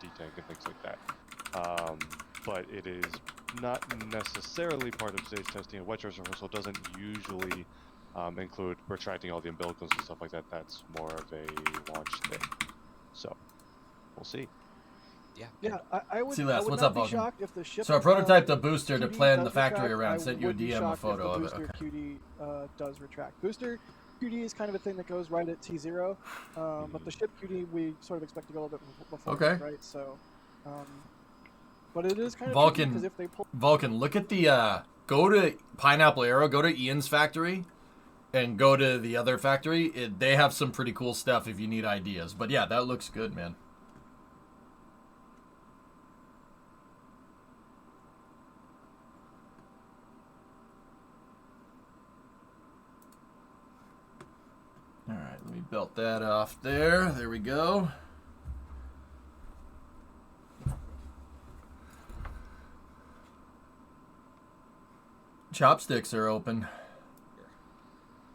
safety tank and things like that. But it is not necessarily part of stage testing. A wet dress rehearsal doesn't usually include retracting all the umbilicals and stuff like that. That's more of a launch thing. So, we'll see. Yeah, I would. See, Les, I would what's not up, be Vulcan? shocked if the ship. So I prototyped a booster to QD plan the does factory retract. around. I Sent you a would be DM, a shocked photo if of the it. booster Okay. QD does retract. Booster QD is kind of a thing that goes right at T0, but the ship QD we sort of expect to go a little bit before. Okay. Right. So, but it is kind of Vulcan, because if they pull. Vulcan, look at the go to Pineapple Arrow, go to Ian's factory, and go to the other factory. They have some pretty cool stuff if you need ideas. But yeah, that looks good, man. All right, let me belt that off there. There we go. Chopsticks are open.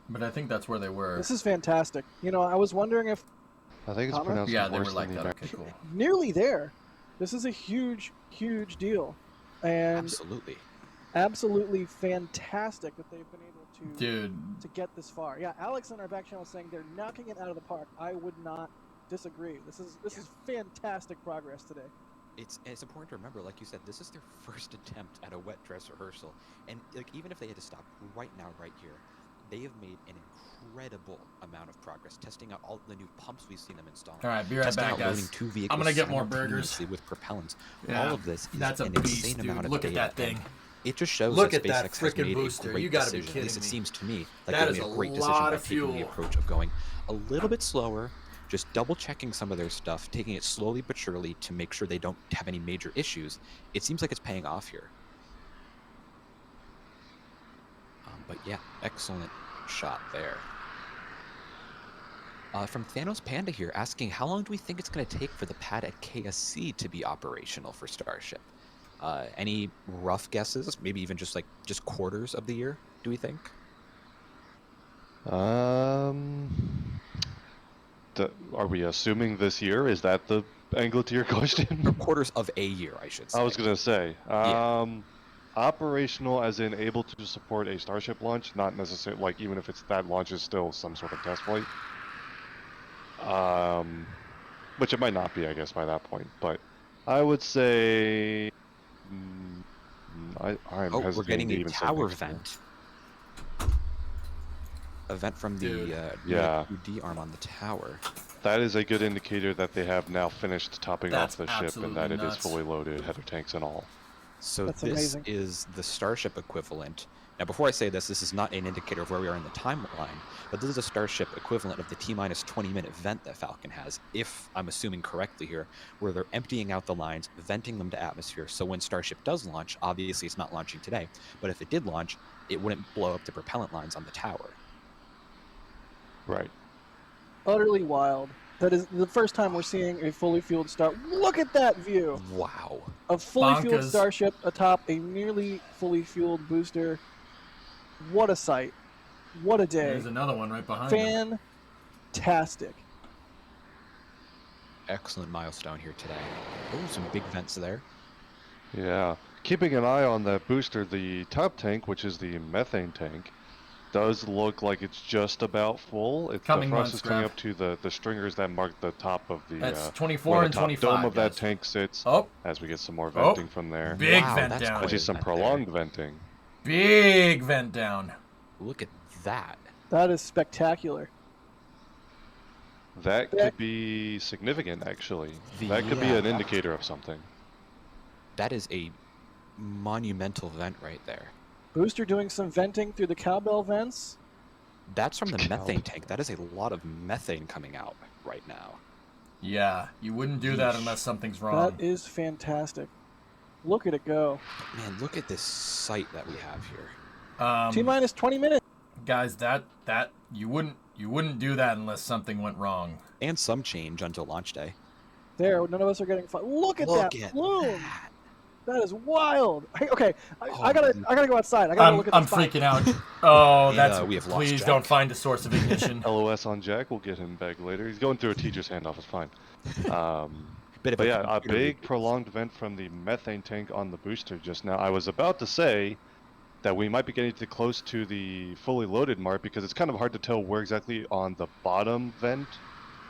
But I think that's where they were. This is fantastic. You know, I was wondering if I think it's Connor? pronounced Yeah, they worse were like than the that. Okay, cool. nearly there. This is a huge, huge deal, and absolutely fantastic that they've been able to get this far. Yeah, Alex in our back channel is saying they're knocking it out of the park. I would not disagree. This is fantastic progress today. It's important to remember, like you said, this is their first attempt at a wet dress rehearsal, and like even if they had to stop right now, right here, they have made an incredible amount of progress testing out all the new pumps we've seen them install. All right, be right back, guys. I'm gonna get more burgers with propellants. Yeah, all of this is that's a an beast, insane dude. amount of Look at data. that thing. It just shows Look that at that SpaceX has frickin' made booster. a great You gotta be decision. At kidding least it me. seems to me like That they is made a a great decision lot by of taking the fuel. approach of going a little bit slower, just double checking some of their stuff, taking it slowly but surely to make sure they don't have any major issues. It seems like it's paying off here. But yeah, excellent shot there. From Thanos Panda here, asking how long do we think it's going to take for the pad at KSC to be operational for Starship? Any rough guesses? Maybe even just quarters of the year, do we think? Are we assuming this year? Is that the angle to your question? Quarters of a year, I should say. I was gonna say, operational as in able to support a Starship launch, not necessarily, like, even if that launch is still some sort of test flight. Which it might not be, I guess, by that point, but I would say, I'm hesitating we're getting to a even say tower next year. vent. A vent from the QD arm on the tower. That is a good indicator that they have now finished topping That's off the ship and that it is fully loaded, header tanks and all. So That's this amazing. is the Starship equivalent. Now, before I say this is not an indicator of where we are in the timeline, but this is a Starship equivalent of the T-minus 20-minute vent that Falcon has, if I'm assuming correctly here, where they're emptying out the lines, venting them to atmosphere, so when Starship does launch, obviously it's not launching today, but if it did launch, it wouldn't blow up the propellant lines on the tower. Right. Utterly wild. That is the first time we're seeing a fully fueled star. Look at that view. Wow. A fully fueled Bonkers. Starship atop a nearly fully fueled booster. What a sight. What a day. There's another one right behind him. Fantastic. Excellent milestone here today. Oh, some big vents there. Yeah. Keeping an eye on that booster, the top tank, which is the methane tank, does look like it's just about full. The thrust is coming up to the stringers that mark the top of the That's 24 where and the top 25, dome of that guys. tank sits. Oh. As we get some more venting from there. Big Wow, vent that's down. Actually, some prolonged venting. Big vent down. Look at that. That is spectacular. That could be significant, actually. That could be an indicator of something. That is a monumental vent right there. Booster doing some venting through the cowbell vents. That's from the methane tank. That is a lot of methane coming out right now. Yeah, you wouldn't do that unless something's wrong. That is fantastic. Look at it go. Man, look at this site that we have here. T-minus 20 minutes. Guys, that you wouldn't do that unless something went wrong. And some change until launch day. There, none of us are getting fun. Look at that plume. That is wild. Okay, I gotta go outside. I gotta look at I'm the spot. freaking out. Oh, that's we have lost please Jack. don't find a source of ignition. LOS on Jack. We'll get him back later. He's going through a teacher's handoff. It's fine. Bit of But a yeah, a computer big reboot. prolonged vent from the methane tank on the booster just now. I was about to say that we might be getting too close to the fully loaded mark because it's kind of hard to tell where exactly on the bottom vent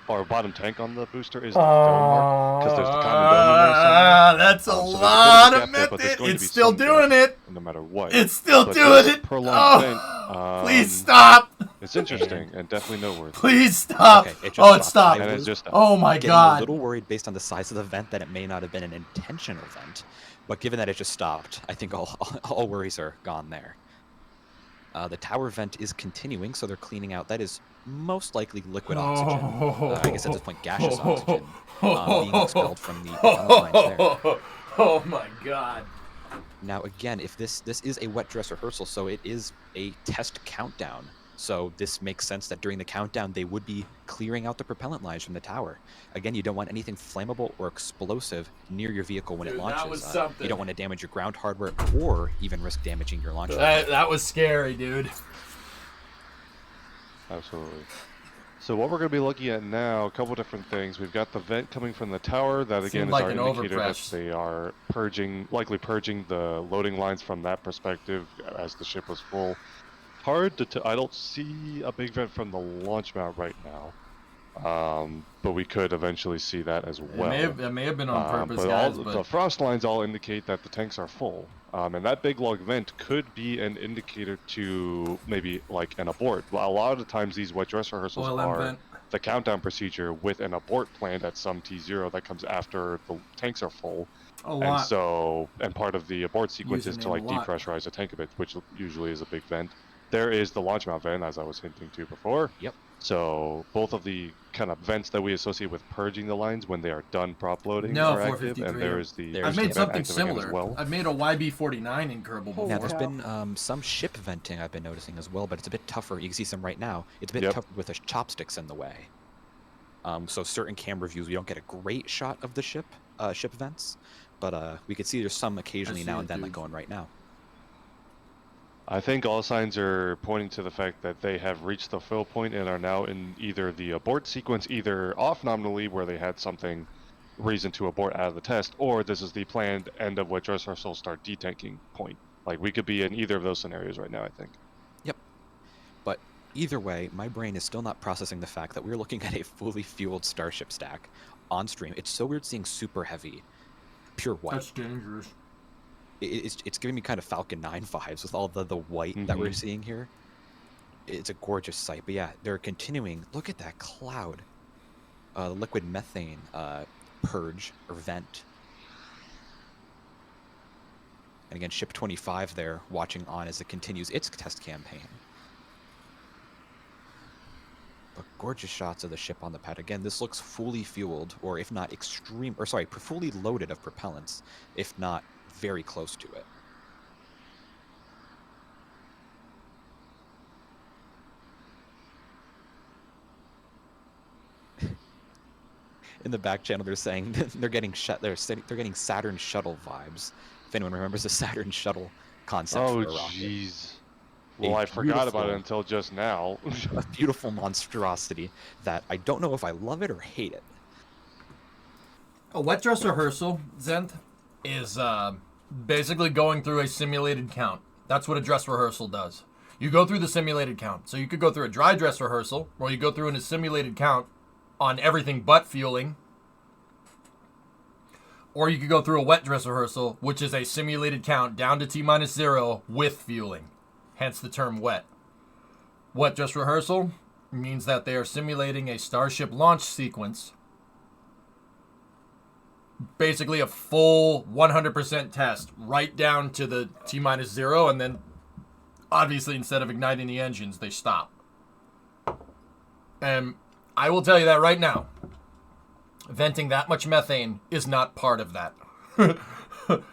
or bottom tank on the booster is the fill mark because there's the common dome in there somewhere. That's a So there's a bit of lot a of gap there, but there's methane. going to It's be still some doing gap, it. no matter what. It's still But doing this it. prolonged vent, Please stop. it's interesting and definitely noteworthy. Please stop. Okay, it just Oh, it stopped. stopped. And I it was just stopped. Oh my getting god. a little worried based on the size of the vent that it may not have been an intentional vent, but given that it just stopped, I think all worries are gone there. The tower vent is continuing, so they're cleaning out. That is most likely liquid oxygen. I guess at this point, gaseous oxygen being expelled from the propellant lines there. Oh my god. Now, again, if this is a wet dress rehearsal, so it is a test countdown. So this makes sense that during the countdown, they would be clearing out the propellant lines from the tower. Again, you don't want anything flammable or explosive near your vehicle when it launches. That was something. You don't want to damage your ground hardware or even risk damaging your launch. That was scary, dude. Absolutely. So what we're going to be looking at now, a couple different things. We've got the vent coming from the tower. That again is like our an indicator that overpress. they are likely purging the loading lines from that perspective as the ship was full. Hard to I don't see a big vent from the launch mount right now, but we could eventually see that as well. It may have been on purpose, but guys. the frost lines all indicate that the tanks are full, and that big log vent could be an indicator to maybe like an abort. Well, a lot of the times these wet dress rehearsals are the countdown procedure with an abort planned at some T0 that comes after the tanks are full. And part of the abort sequence is to like depressurize the tank a bit, which usually is a big vent. There is the launch mount vent, as I was hinting to before. Yep. So both of the kind of vents that we associate with purging the lines when they are done prop loading are active, and there is the. I've made something similar. As well. I've made a YB49 in Kerbal before. Now, there's been some ship venting I've been noticing as well, but it's a bit tougher. You can see some right now. It's a bit tougher with the chopsticks in the way. So certain camera views, we don't get a great shot of the ship vents, but we can see there's some occasionally now and then like going right now. I think all signs are pointing to the fact that they have reached the fill point and are now in either the abort sequence, either off nominally where they had something reason to abort out of the test, or this is the planned end of which rehearsal start detanking point. Like we could be in either of those scenarios right now, I think. Yep. But either way, my brain is still not processing the fact that we're looking at a fully fueled Starship stack on stream. It's so weird seeing super heavy, pure white. That's dangerous. It's giving me kind of Falcon 9 vibes with all the white that we're seeing here. It's a gorgeous sight. But yeah, they're continuing. Look at that cloud. Liquid methane purge or vent. And again, Ship 25 there watching on as it continues its test campaign. But gorgeous shots of the ship on the pad. Again, this looks fully fueled, or if not fully loaded of propellants, if not very close to it. In the back channel, they're saying they're getting getting Saturn shuttle vibes. If anyone remembers the Saturn shuttle concept. Oh, jeez. Well, I forgot about it until just now. A beautiful monstrosity that I don't know if I love it or hate it. A wet dress rehearsal, Zenth, is basically going through a simulated count. That's what a dress rehearsal does. You go through the simulated count. So you could go through a dry dress rehearsal, or you go through in a simulated count on everything but fueling. Or you could go through a wet dress rehearsal, which is a simulated count down to T-0 with fueling. Hence the term wet. Wet dress rehearsal means that they are simulating a Starship launch sequence. Basically a full 100% test right down to the T-0, and then obviously instead of igniting the engines, they stop. And I will tell you that right now, venting that much methane is not part of that.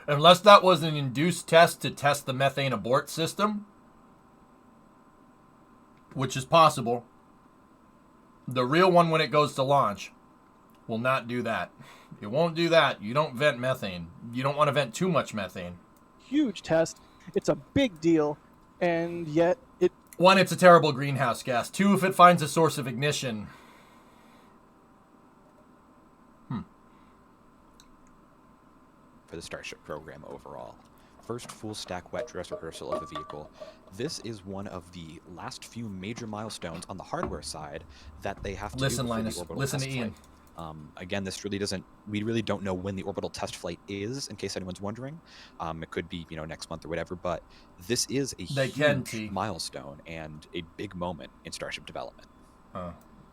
Unless that was an induced test to test the methane abort system, which is possible, the real one when it goes to launch will not do that. It won't do that. You don't vent methane. You don't want to vent too much methane. Huge test. It's a big deal. And yet it... One, it's a terrible greenhouse gas. Two, if it finds a source of ignition... for the Starship program overall. First full stack wet dress rehearsal of a vehicle. This is one of the last few major milestones on the hardware side that they have to do before Linus. the orbital Listen test to Ian. flight. Again, we really don't know when the orbital test flight is, in case anyone's wondering. It could be, next month or whatever, but this is a huge milestone and a big moment in Starship development.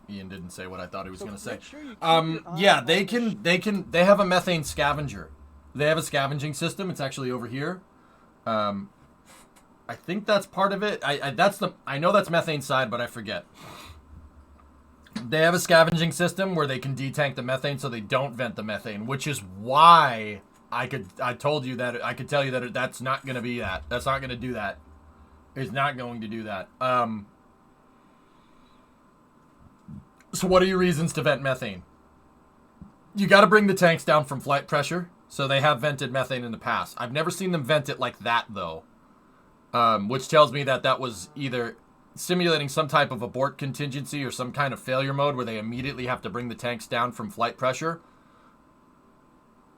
Ian didn't say what I thought he was going to say. Sure yeah, they have a methane scavenger. They have a scavenging system. It's actually over here. I think that's part of it. I know that's methane side, but I forget. They have a scavenging system where they can detank the methane so they don't vent the methane, which is why I could tell you that that's not going to be that. That's not going to do that. It's not going to do that. So what are your reasons to vent methane? You got to bring the tanks down from flight pressure. So they have vented methane in the past. I've never seen them vent it like that, though. Which tells me that was either simulating some type of abort contingency or some kind of failure mode where they immediately have to bring the tanks down from flight pressure.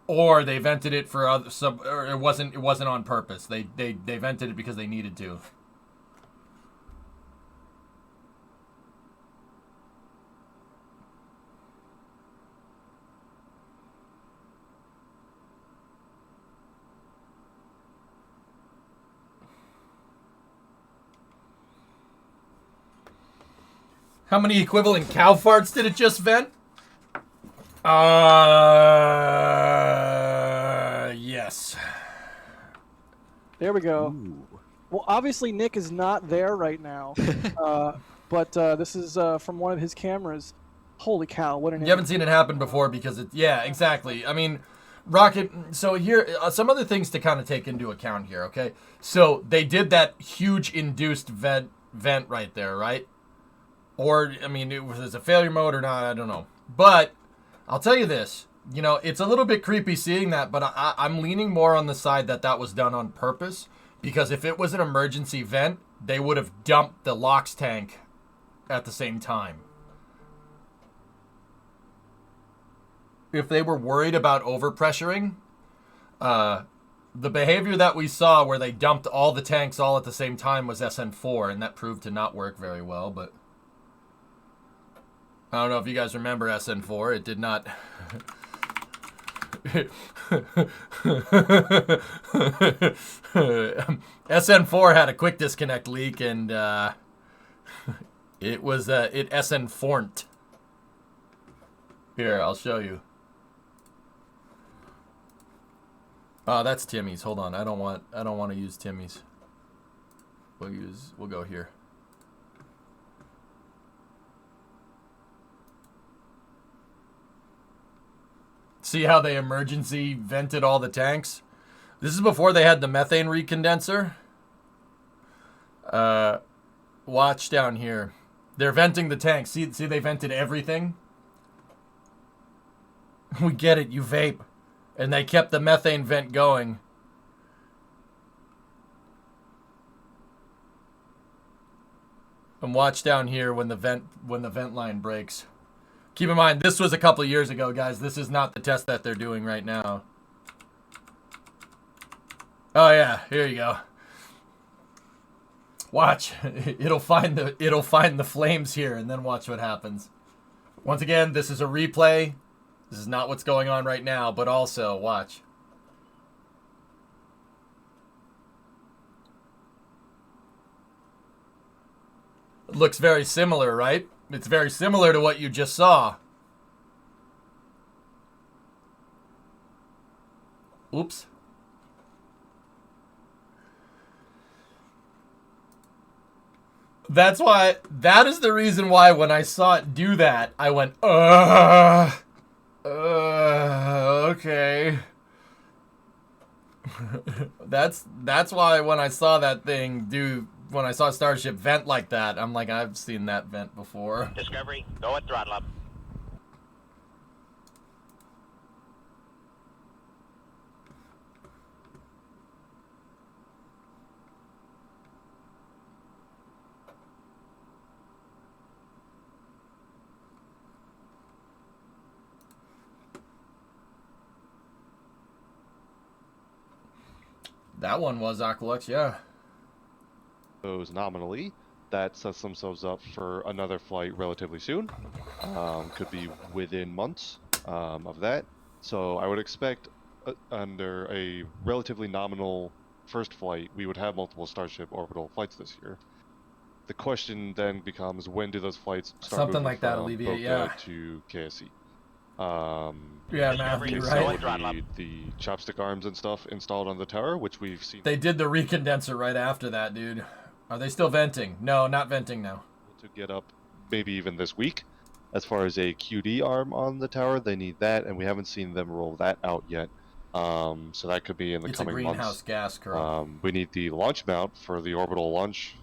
Or they vented it for or it wasn't on purpose. They vented it because they needed to. How many equivalent cow farts did it just vent? Yes. There we go. Ooh. Well, obviously Nick is not there right now, but this is from one of his cameras. Holy cow, what an You haven't seen it happen before because yeah, exactly. I mean, Rocket, so here, some other things to kind of take into account here, okay? So they did that huge induced vent right there, right? Or, I mean, it was a failure mode or not, I don't know. But I'll tell you this, it's a little bit creepy seeing that, but I'm leaning more on the side that was done on purpose. Because if it was an emergency vent, they would have dumped the LOX tank at the same time. If they were worried about overpressuring, the behavior that we saw where they dumped all the tanks all at the same time was SN4, and that proved to not work very well, but I don't know if you guys remember SN4. It did not. SN4 had a quick disconnect leak, and it SN4'd. Here, I'll show you. Oh, that's Timmy's. Hold on, I don't want to use Timmy's. We'll go here. See how they emergency vented all the tanks? This is before they had the methane recondenser. Watch down here. They're venting the tanks. See they vented everything? We get it, you vape. And they kept the methane vent going. And watch down here when the vent line breaks. Keep in mind, this was a couple of years ago, guys. This is not the test that they're doing right now. Oh yeah, here you go. Watch. It'll find the flames here, and then watch what happens. Once again, this is a replay. This is not what's going on right now, but also, watch. It looks very similar, right? It's very similar to what you just saw. Oops. That is the reason why when I saw it do that, I went, okay. That's why when I saw that thing when I saw Starship vent like that, I'm like, I've seen that vent before. Discovery, go at throttle up. That one was Aqualux, yeah. Those nominally, that sets themselves up for another flight relatively soon. Could be within months of that. So I would expect under a relatively nominal first flight, we would have multiple Starship orbital flights this year. The question then becomes, when do those flights start Something moving like that, from alleviate, Boca yeah. to KSC? Yeah, Matthew, KSC right? would need the chopstick arms and stuff installed on the tower, which we've seen. They did the recondenser right after that, dude. Are they still venting? No, not venting now. To get up maybe even this week. As far as a QD arm on the tower, they need that, and we haven't seen them roll that out yet. So that could be in the coming months. It's a greenhouse gas curl. We need the launch mount for the orbital launch,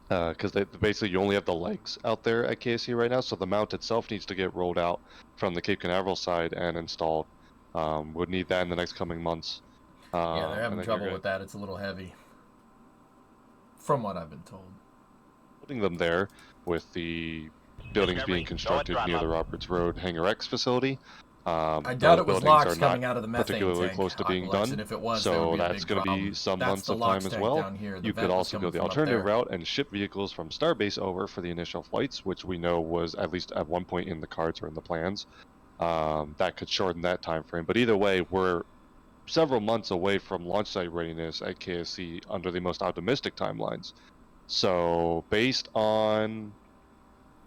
because basically you only have the legs out there at KSC right now, so the mount itself needs to get rolled out from the Cape Canaveral side and installed. Would need that in the next coming months. Yeah, they're having trouble with that. It's a little heavy, from what I've been told. Putting them there with the buildings being constructed near the Roberts Road Hangar X facility. I doubt it was LOX coming out of the methane particularly tank, close to being Aqualux, done, and if it was, so there would be that's going to be some months of time as well. You could also go the alternative route and ship vehicles from Starbase over for the initial flights, which we know was at least at one point in the cards or in the plans. That could shorten that time frame, but either way, we're several months away from launch site readiness at KSC under the most optimistic timelines. So based on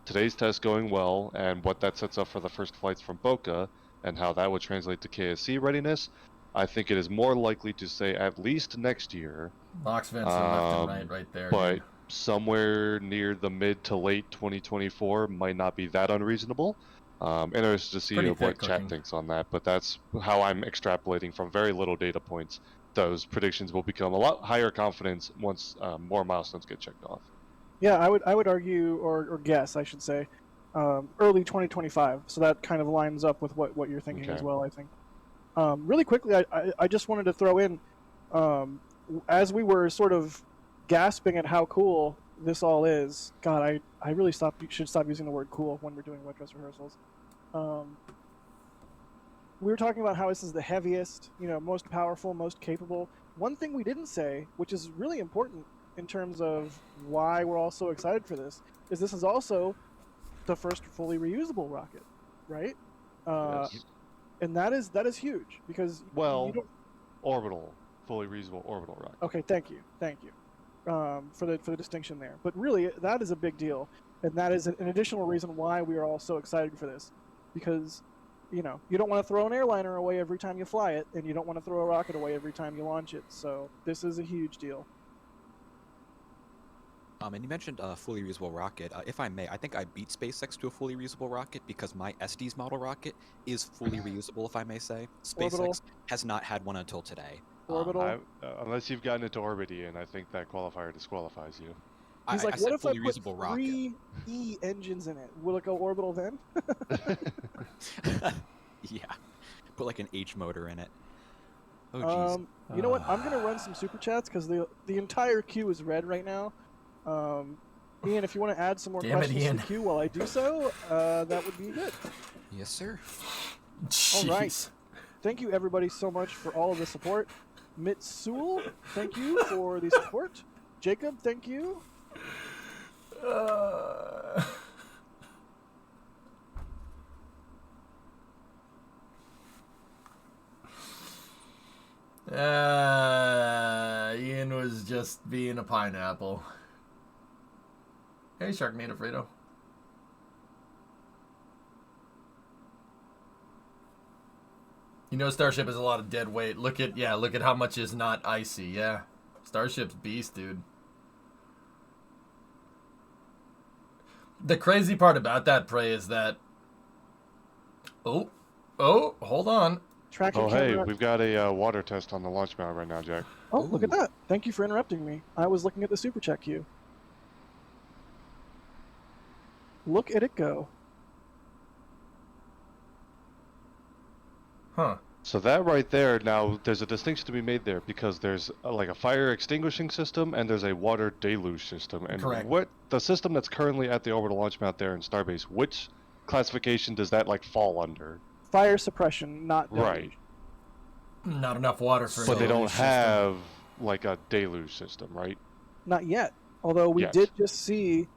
today's test going well and what that sets up for the first flights from Boca and how that would translate to KSC readiness, I think it is more likely to say at least next year. LOX vents are left and right there. But dude. somewhere near the mid to late 2024 might not be that unreasonable. Interested to see what chat thinks on that, but that's how I'm extrapolating from very little data points. Those predictions will become a lot higher confidence once more milestones get checked off. Yeah, I would argue, or guess, I should say, early 2025. So that kind of lines up with what you're thinking as well, I think. Really quickly, I just wanted to throw in, as we were sort of gasping at how cool this all is. God, I really should stop using the word cool when we're doing wet dress rehearsals. We were talking about how this is the heaviest, most powerful, most capable. One thing we didn't say, which is really important in terms of why we're all so excited for this, is this is also the first fully reusable rocket, right? Yes. And that is huge because orbital, fully reusable orbital rocket. Okay, thank you for the distinction there. But really, that is a big deal, and that is an additional reason why we are all so excited for this, because you don't want to throw an airliner away every time you fly it, and you don't want to throw a rocket away every time you launch it. So this is a huge deal. And you mentioned a fully reusable rocket. If I may, I think I beat SpaceX to a fully reusable rocket because my Estes model rocket is fully reusable, if I may say. SpaceX has not had one until today. Orbital? Unless you've gotten into Orbidian, I think that qualifier disqualifies you. He's like, what if I put 3 E engines in it? Will it go orbital then? Yeah. Put like an H motor in it. Oh, jeez. You know what? I'm going to run some super chats because the entire queue is red right now. Ian, if you want to add some more questions to the queue while I do so, that would be good. Yes, sir. Jeez. All right. Thank you, everybody, so much for all of the support. Mitsul, thank you for the support. Jacob, thank you. Ian was just being a pineapple. Hey, Sharknado Fredo. Starship has a lot of dead weight. Look at how much is not icy. Yeah, Starship's beast, dude. The crazy part about that, Prey, is that... Oh, hold on. Hey, we've got a water test on the launch mount right now, Jack. Oh, look at that. Thank you for interrupting me. I was looking at the super chat queue. Look at it go. Huh. So that right there, now there's a distinction to be made there because there's like a fire extinguishing system and there's a water deluge system. And correct. What the system that's currently at the orbital launch mount there in Starbase, which classification does that fall under? Fire suppression, not deluge. Right. Not enough water for. But they don't have like a deluge system, right? Not yet. Although we Yes. did just see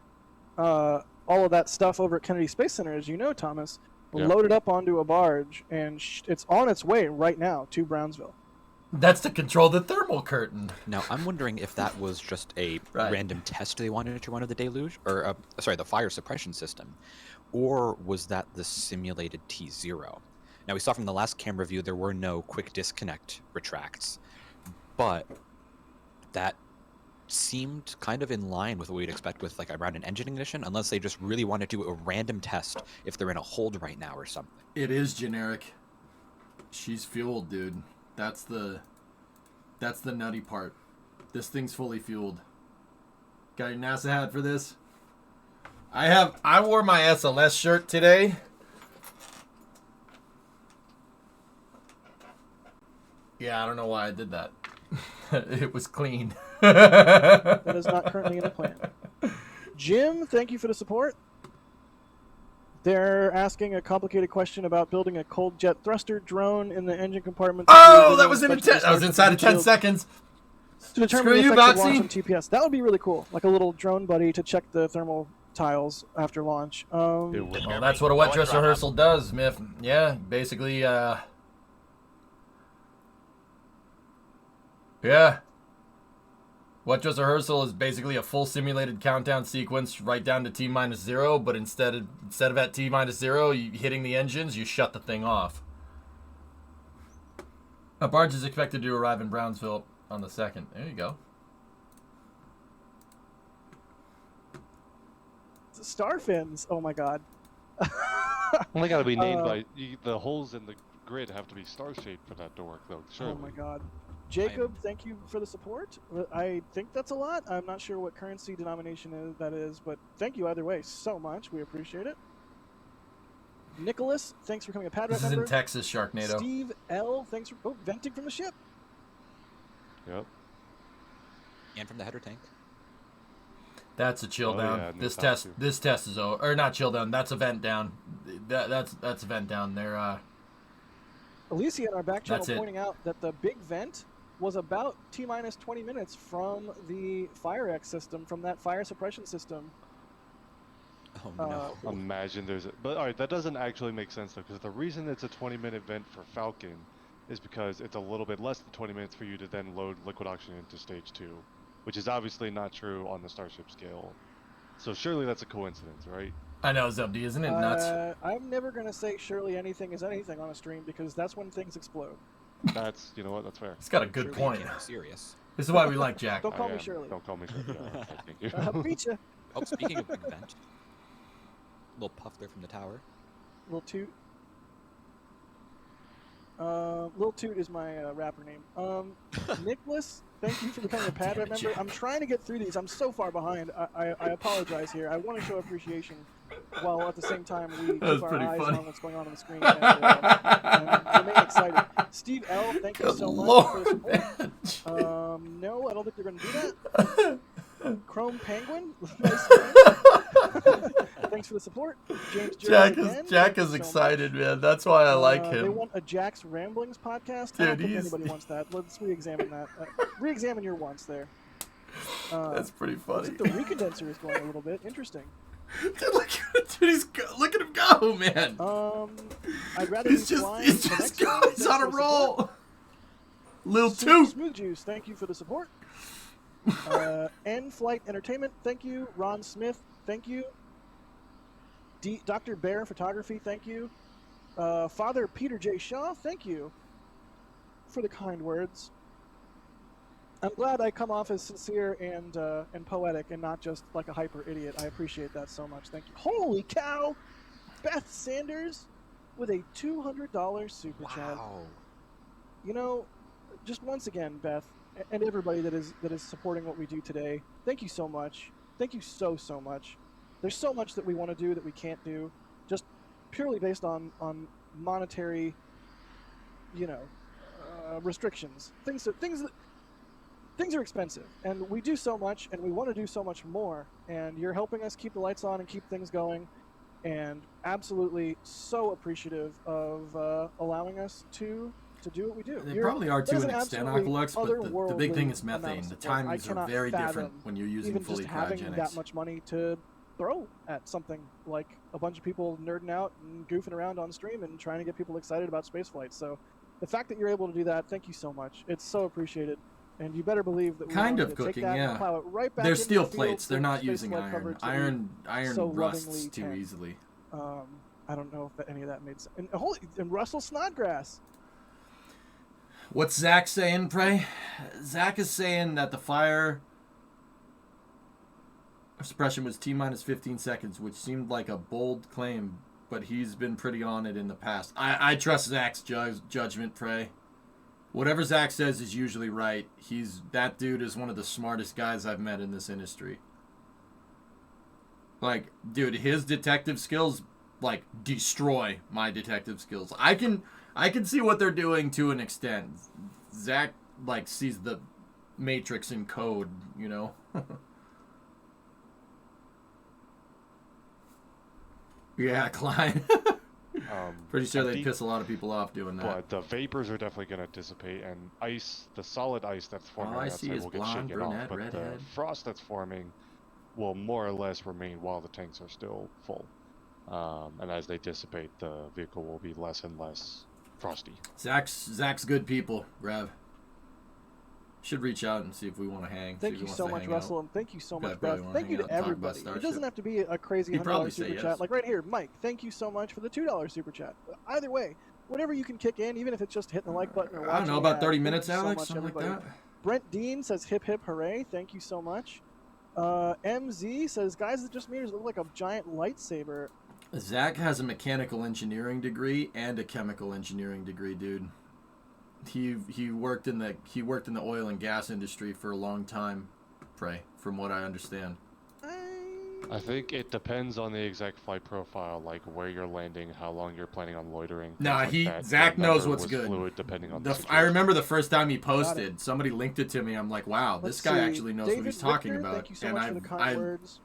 all of that stuff over at Kennedy Space Center, as you know, Thomas, loaded up onto a barge, and it's on its way right now to Brownsville. That's to control the thermal curtain. Now, I'm wondering if that was just a random test they wanted to run of the deluge, or the fire suppression system, or was that the simulated T0? Now, we saw from the last camera view there were no quick disconnect retracts, but that seemed kind of in line with what we'd expect with like around an engine ignition, unless they just really want to do a random test if they're in a hold right now or something. It is generic. She's fueled, dude. That's the nutty part. This thing's fully fueled. Got your NASA hat for this? I wore my SLS shirt today. Yeah, I don't know why I did that. It was clean. That is not currently in the plan. Jim, thank you for the support. They're asking a complicated question about building a cold jet thruster drone in the engine compartment. Oh, that was inside of 10 seconds. To determine Screw the you, effects of launch Boxy. on TPS. That would be really cool. Like a little drone buddy to check the thermal tiles after launch. Well, that's what a wet dress rehearsal does, Miff. Yeah, basically, yeah. Wet dress rehearsal is basically a full simulated countdown sequence right down to T-0, but instead of at T-0, you hitting the engines, you shut the thing off. A barge is expected to arrive in Brownsville on the 2nd. There you go. Starfins. Oh my god. Well, they got to be named by the holes in the grid have to be star-shaped for that to work, though. Surely. Oh my god. Jacob, thank you for the support. I think that's a lot. I'm not sure what currency denomination that is, but thank you either way so much. We appreciate it. Nicholas, thanks for becoming a pad This member. is in Texas, Sharknado. Steve L, thanks for venting from the ship. Yep. And from the header tank. That's a chill down. Yeah, This test is over. Or not chill down. That's a vent down. That's a vent down. They're Alicia in our back channel That's it. pointing out that the big vent was about T-minus 20 minutes from the fire X system, from that fire suppression system. Oh no. Imagine but all right, that doesn't actually make sense though, because the reason it's a 20-minute vent for Falcon is because it's a little bit less than 20 minutes for you to then load liquid oxygen into stage 2, which is obviously not true on the Starship scale. So surely that's a coincidence, right? I know, Zubdi, isn't it nuts? I'm never going to say surely anything is anything on a stream, because that's when things explode. That's, you know what, that's fair. He's got a good point. Serious. This is why we like Jack. Don't call me Shirley. Don't call me Shirley. No, okay, thank you. Beat ya. Oh, speaking of big vent, little puff there from the tower. Little Toot. Lil Toot is my rapper name. Nicholas, thank you for becoming a pad member. Jack. I'm trying to get through these. I'm so far behind. I apologize here. I want to show appreciation while at the same time we keep our eyes on what's going on the screen and remain excited. Steve L, thank you so much for the support. No, I don't think they're going to do that. Chrome Penguin, thanks for the support. James Jack is excited, man. That's why I like him. They want a Jack's Ramblings podcast. Dude, I don't think anybody wants that. Let's re-examine that. Re-examine your wants there. That's pretty funny. Looks like the recondenser is going a little bit interesting. Dude, look at him go, man. I'd rather He's be just flying the next one. He's on a roll. Lil Smooth Toot. Juice, thank you for the support. N Flight Entertainment, thank you. Ron Smith, thank you. Dr. Bear Photography, thank you. Father Peter J. Shaw, thank you for the kind words. I'm glad I come off as sincere and poetic and not just like a hyper idiot. I appreciate that so much. Thank you. Holy cow! Beth Sanders with a $200 super chat. Wow. You know, just once again, Beth, and everybody that is supporting what we do today, thank you so much. Thank you so much. There's so much that we want to do that we can't do, just purely based on monetary, restrictions. Things are expensive, and we do so much, and we want to do so much more. And you're helping us keep the lights on and keep things going, and absolutely so appreciative of allowing us to to do what we do. They probably are to There's an extent, absolutely Aqualux, but the big thing is otherworldly amount methane. of The support. I timings are cannot very different fathom when you're using even fully just having cryogenics. that much money to throw at something like a bunch of people nerding out and goofing around on stream and trying to get people excited about spaceflight. So the fact that you're able to do that, thank you so much. It's so appreciated. And you better believe that we're Kind going of to cooking, take that yeah. and plow it right back They're into steel the field plates. They're with not using spaceflight iron. coverage Iron so rusts lovingly too tend. easily. I don't know if any of that made sense. And Russell Snodgrass. What's Zach saying, Prey? Zach is saying that the fire suppression was T-minus 15 seconds, which seemed like a bold claim, but he's been pretty on it in the past. I trust Zach's judgment, Prey. Whatever Zach says is usually right. That dude is one of the smartest guys I've met in this industry. Like, dude, his detective skills, like, destroy my detective skills. I can see what they're doing to an extent. Zach, like, sees the Matrix in code, you know? Yeah, Klein. Pretty sure they'd piss a lot of people off doing that. But the vapors are definitely going to dissipate, and ice, the solid ice that's forming outside will get shaken off, but the frost that's forming will more or less remain while the tanks are still full. And as they dissipate, the vehicle will be less and less frosty. Zach's good people, Rev. Should reach out and see if we want to hang. Thank you so much, Russell, and thank you so much, Beth. Thank you to everybody. It doesn't have to be a crazy $100 super chat. Like right here, Mike, thank you so much for the $2 super chat. Either way, whatever you can kick in, even if it's just hitting the like button or watching. I don't know, about 30 minutes, Alex, something like that. Brent Dean says hip hip hooray. Thank you so much. MZ says, guys, it just meters look like a giant lightsaber. Zach has a mechanical engineering degree and a chemical engineering degree, dude. He worked in the oil and gas industry for a long time, Prey, from what I understand. I think it depends on the exact flight profile, like where you're landing, how long you're planning on loitering. Nah, Zach knows what's good. Fluid, depending on I remember the first time he posted, somebody linked it to me. I'm like, wow, this guy actually knows what he's talking about. Thank you so much for the kind words.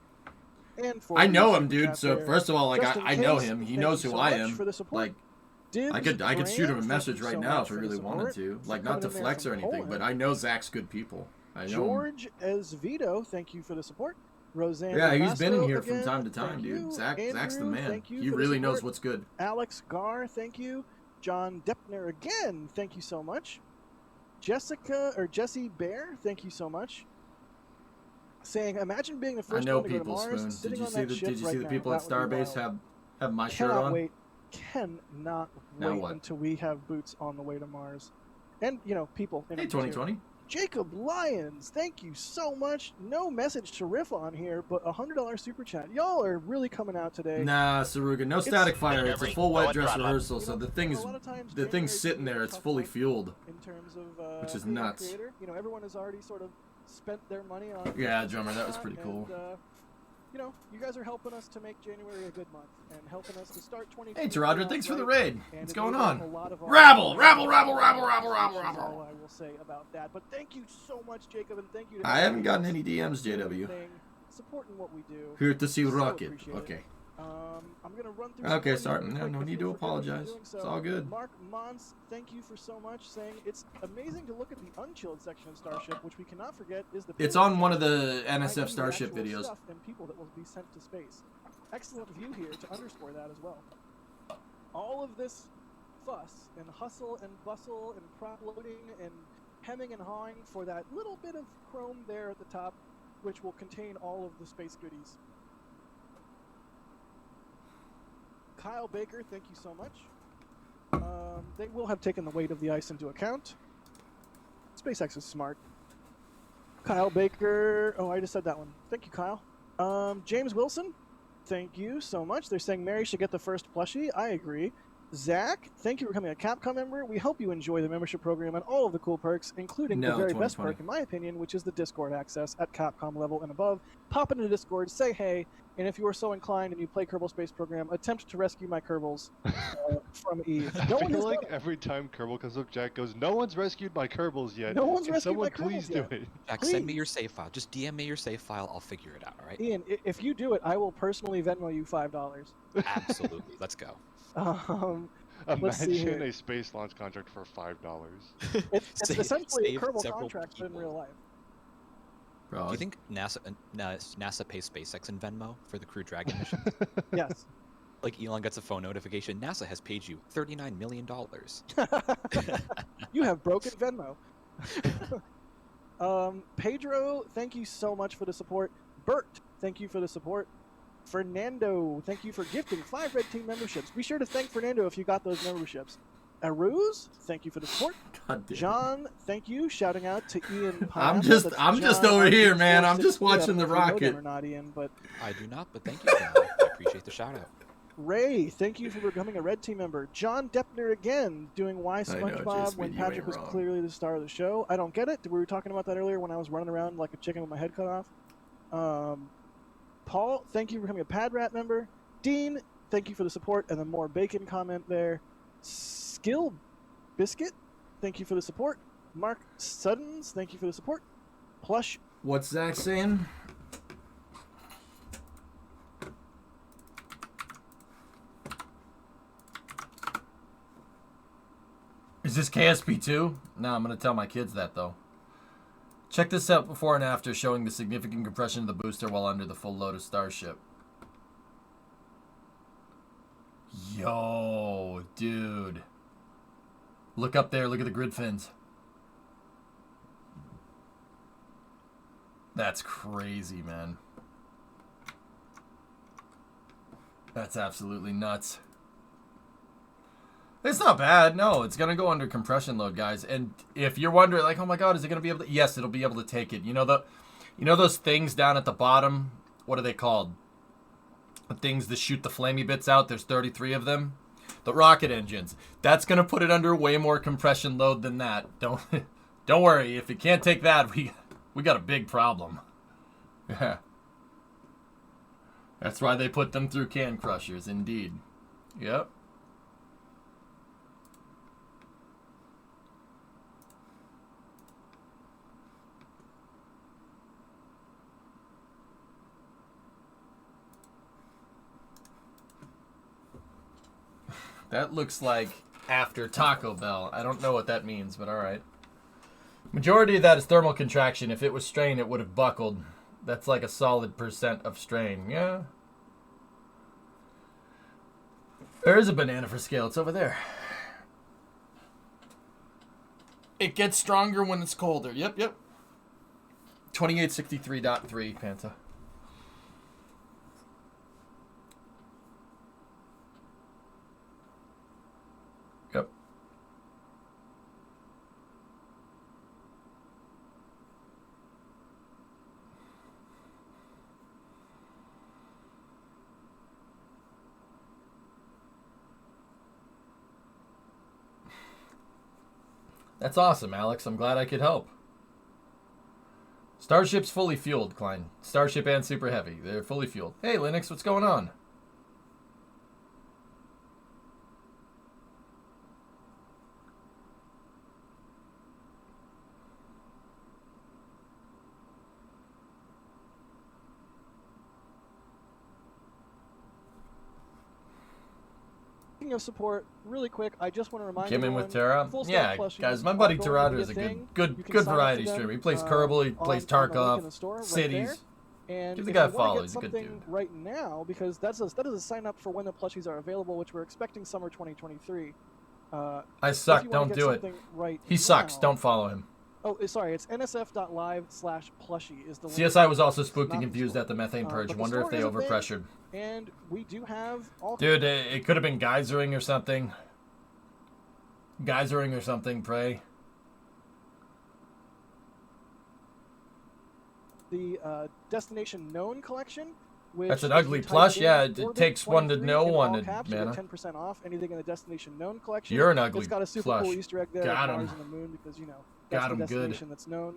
I know him, dude. So first of all, like I know him. He knows who I am. Like. I could shoot him a message right now if I really wanted to. Like, not to flex or anything, but I know Zach's good people. I know George Esvito, thank you for the support. Roseanne. Yeah, he's been in here from time to time, dude. Zach's the man. He really knows what's good. Alex Gar, thank you. John Deppner again, thank you so much. Jessie Bear, thank you so much. Saying, imagine being the first one to go to Mars. Did you see the people at Starbase have my shirt on? Cannot wait until we have boots on the way to Mars. And, people. Hey, 2020. Jacob Lyons, thank you so much. No message to riff on here, but $100 super chat. Y'all are really coming out today. Nah, Saruga, no static fire. It's a full wet dress rehearsal, so the thing's sitting there. It's fully fueled, in terms of, which is nuts. Creator. Everyone has already sort of spent their money on. Yeah, drummer, that was pretty cool. You guys are helping us to make January a good month and helping us to start 2020. Hey, Taradra, thanks for the raid. What's going on? Rabble. I will say about that. But thank you so much, Jacob, and thank you to I haven't gotten any DMs, JW. Supporting what we do. Here to see Rocket. Okay. I'm gonna run through. Okay, sorry. No need to apologize. It's all good. Mark Mons, thank you for so much. Saying it's amazing to look at the unchilled section of Starship, which we cannot forget is the. It's on one of the NSF Starship videos. And people that will be sent to space. Excellent view here to underscore that as well. All of this fuss and hustle and bustle and prop loading and hemming and hawing for that little bit of chrome there at the top, which will contain all of the space goodies. Kyle Baker, thank you so much. They will have taken the weight of the ice into account. SpaceX is smart. Kyle Baker, I just said that one. Thank you, Kyle. James Wilson, thank you so much. They're saying Mary should get the first plushie. I agree. Zach, thank you for becoming a Capcom member. We hope you enjoy the membership program and all of the cool perks, including the very best perk, in my opinion, which is the Discord access at Capcom level and above. Pop into Discord, say hey, and if you are so inclined and you play Kerbal Space Program, attempt to rescue my Kerbals from Eve. I feel like every time Kerbal comes up, Jack goes, "No one's rescued my Kerbals yet. No one's rescued my Kerbals please yet. do it." Jack, please. send me your save file. Just DM me your save file. I'll figure it out. All right? Ian, if you do it, I will personally Venmo you $5. Absolutely. Let's go. Let's see Imagine here. a space launch contract for $5. It's essentially a Save Kerbal several contract but in people. real life. Bro, Do you think NASA pays SpaceX and Venmo for the Crew Dragon mission? Yes. Like Elon gets a phone notification, NASA has paid you $39 million. You have broken Venmo. Pedro, thank you so much for the support. Bert, thank you for the support. Fernando, thank you for gifting 5 Red Team memberships. Be sure to thank Fernando if you got those memberships. Aruz, thank you for the support. God damn. John, thank you. Shouting out to Ian Pineapple. I'm just John over here, man. I'm RP463. just I watching don't the know if you know rocket. them or not, Ian, but I do not, but thank you, John. I appreciate the shout out. Ray, thank you for becoming a Red Team member. John Deppner again, doing Why I know, SpongeBob Jason, when you Patrick ain't was wrong. clearly the star of the show. I don't get it. We were talking about that earlier when I was running around like a chicken with my head cut off. Paul, thank you for becoming a Pad Rat member. Dean, thank you for the support and the more bacon comment there. Skill Biscuit, thank you for the support. Mark Suddens, thank you for the support. Plush, What's Zach saying? Is this KSP2? No, I'm going to tell my kids that, though. Check this out before and after, showing the significant compression of the booster while under the full load of Starship. Yo, dude. Look up there. Look at the grid fins. That's crazy, man. That's absolutely nuts. It's not bad. No, it's going to go under compression load, guys. And if you're wondering, like, oh my God, is it going to be able to? Yes, it'll be able to take it. You know those things down at the bottom? What are they called? The things that shoot the flamey bits out. There's 33 of them. The rocket engines. That's going to put it under way more compression load than that. Don't worry. If it can't take that, we got a big problem. Yeah. That's why they put them through can crushers, indeed. Yep. That looks like after Taco Bell. I don't know what that means, but all right. Majority of that is thermal contraction. If it was strain, it would have buckled. That's like a solid % of strain. Yeah. There is a banana for scale. It's over there. It gets stronger when it's colder. Yep. 2863.3, Panta. Yep. That's awesome, Alex. I'm glad I could help. Starship's fully fueled, Klein. Starship and Super Heavy. They're fully fueled. Hey, Linux, what's going on? of support, really quick, I just want to remind Came in everyone, with Terra. Full Stack Yeah, Plushies guys, my are buddy going to Terrata be is a thing. good You can good sign up variety for them, streamer. He plays Kerbal, he plays on the link Tarkov, in the store right Cities. there. And Give the if guy a you wanna follow, get he's a good something dude. right now, because that is a sign up for when the plushies are available, which we're expecting summer 2023. I suck, don't do it. Right He sucks, now- don't follow him. Oh, sorry, it's nsf.live/plushie is the link. CSI was also spooked Not and the confused store. at the methane But purge. the Wonder if store they is a thing, overpressured. And we do have all Dude, it could have been geysering or something. Geysering or something, pray. the Destination Known collection. Which That's an if you ugly type plush. in Yeah, it Orbit takes one to 23 know in one, all caps, you mana. get 10% off anything in the Destination Known collection. You're an ugly It's got a super plush. cool Easter egg there, Got like 'em. Mars and the Moon, because that's Got the 'em good. destination that's known.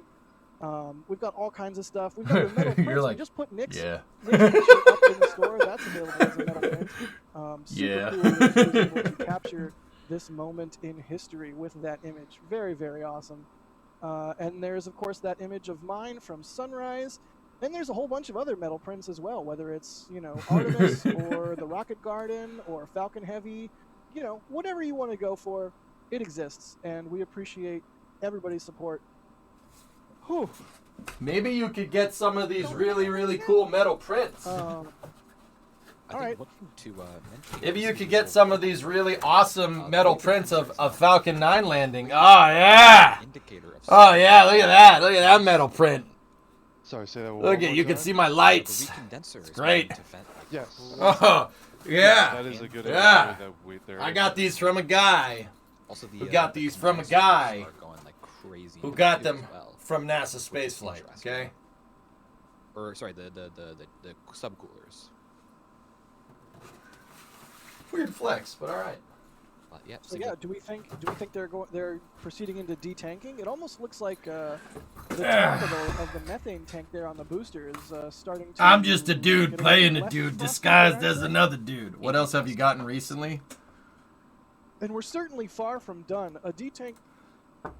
We've got all kinds of stuff. We've got the metal prints. You're like, we just put Nick's yeah. picture up in the store. That's available as a metal print. Super Yeah. cool that she was able to capture this moment in history with that image. Very, very awesome. And there's, of course, that image of mine from Sunrise. And there's a whole bunch of other metal prints as well, whether it's, Artemis or the Rocket Garden or Falcon Heavy. you know, whatever you want to go for, it exists, and we appreciate everybody's support. Whew. Maybe you could get some of these really, really cool metal prints. All right. Maybe you could get some of these really awesome metal prints of Falcon 9 landing. Oh, yeah. Oh, yeah, look at that. Look at that metal print. Sorry, say that one Look more at you time? can see my lights. It's great. Yes. Oh, yeah. That is a good Yeah. idea that I got these from a guy. Also, We got these from a guy who got them from NASA spaceflight, okay? Or, sorry, the subcoolers. Weird flex, but all right. Yeah, So yeah, do we think they're proceeding into detanking? It almost looks like the top of the methane tank there on the booster is starting to. I'm just a dude get playing a less dude frosty disguised there. as another dude. What else have you gotten recently? And we're certainly far from done. A detank.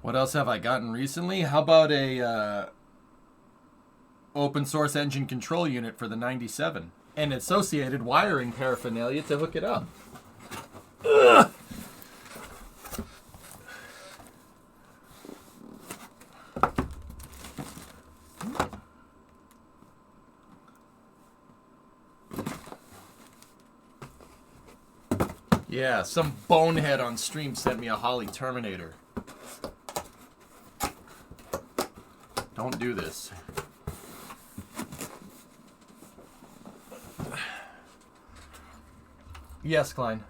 What else have I gotten recently? How about a open source engine control unit for the 97 and associated wiring paraphernalia to hook it up? Ugh. Yeah, some bonehead on stream sent me a Holly Terminator. Don't do this. Yes, Klein.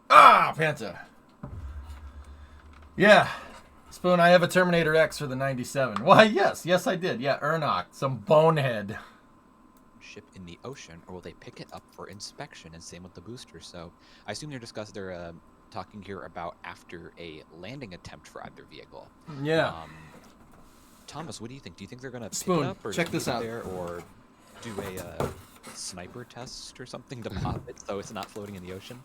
Ah, Panta. Yeah. Spoon, I have a Terminator X for the 97. Why, yes. Yes, I did. Yeah, Ernok. Some bonehead. Ship in the ocean, or will they pick it up for inspection? And same with the booster. So I assume they're talking here about after a landing attempt for either vehicle. Yeah. Thomas, what do you think? Do you think they're gonna Spoon, pick it up or check this leave it out. there, or do a sniper test or something to pop it so it's not floating in the ocean?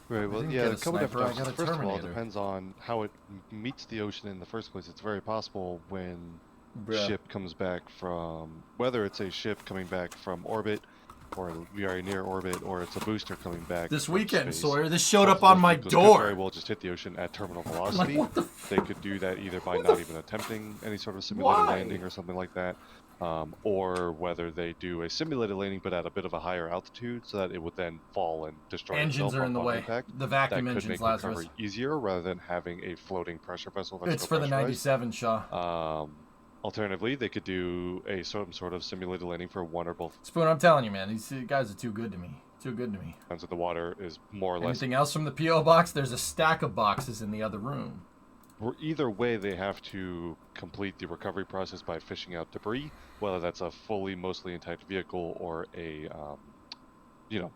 Right, well, didn't yeah, get a a couple sniper, different I got options. a First of all, it Terminator. depends on how it meets the ocean in the first place. It's very possible when Bruh. ship comes back from, whether it's a ship coming back from orbit, or very near orbit, or it's a booster coming back This from weekend, space. Sawyer, this showed Both up of on those my vehicles could very door. well just hit the ocean at terminal Like, velocity. what the They could do that either by not even attempting any sort of simulated Why? landing or something like that, or whether they do a simulated landing but at a bit of a higher altitude, so that it would then fall and destroy Engines itself are in the upon way. impact. The That vacuum could engines, make Lazarus. recovery easier rather than having a floating pressure vessel that's It's still for the pressurized. 97, Shaw. Alternatively, they could do some sort of simulated landing for one or both Spoon, I'm telling you, man, these guys are too good to me. Too good to me. times that the water is more or less. Anything else from the P.O. box? There's a stack of boxes in the other room. Either way, they have to complete the recovery process by fishing out debris, whether that's a fully, mostly intact vehicle or a,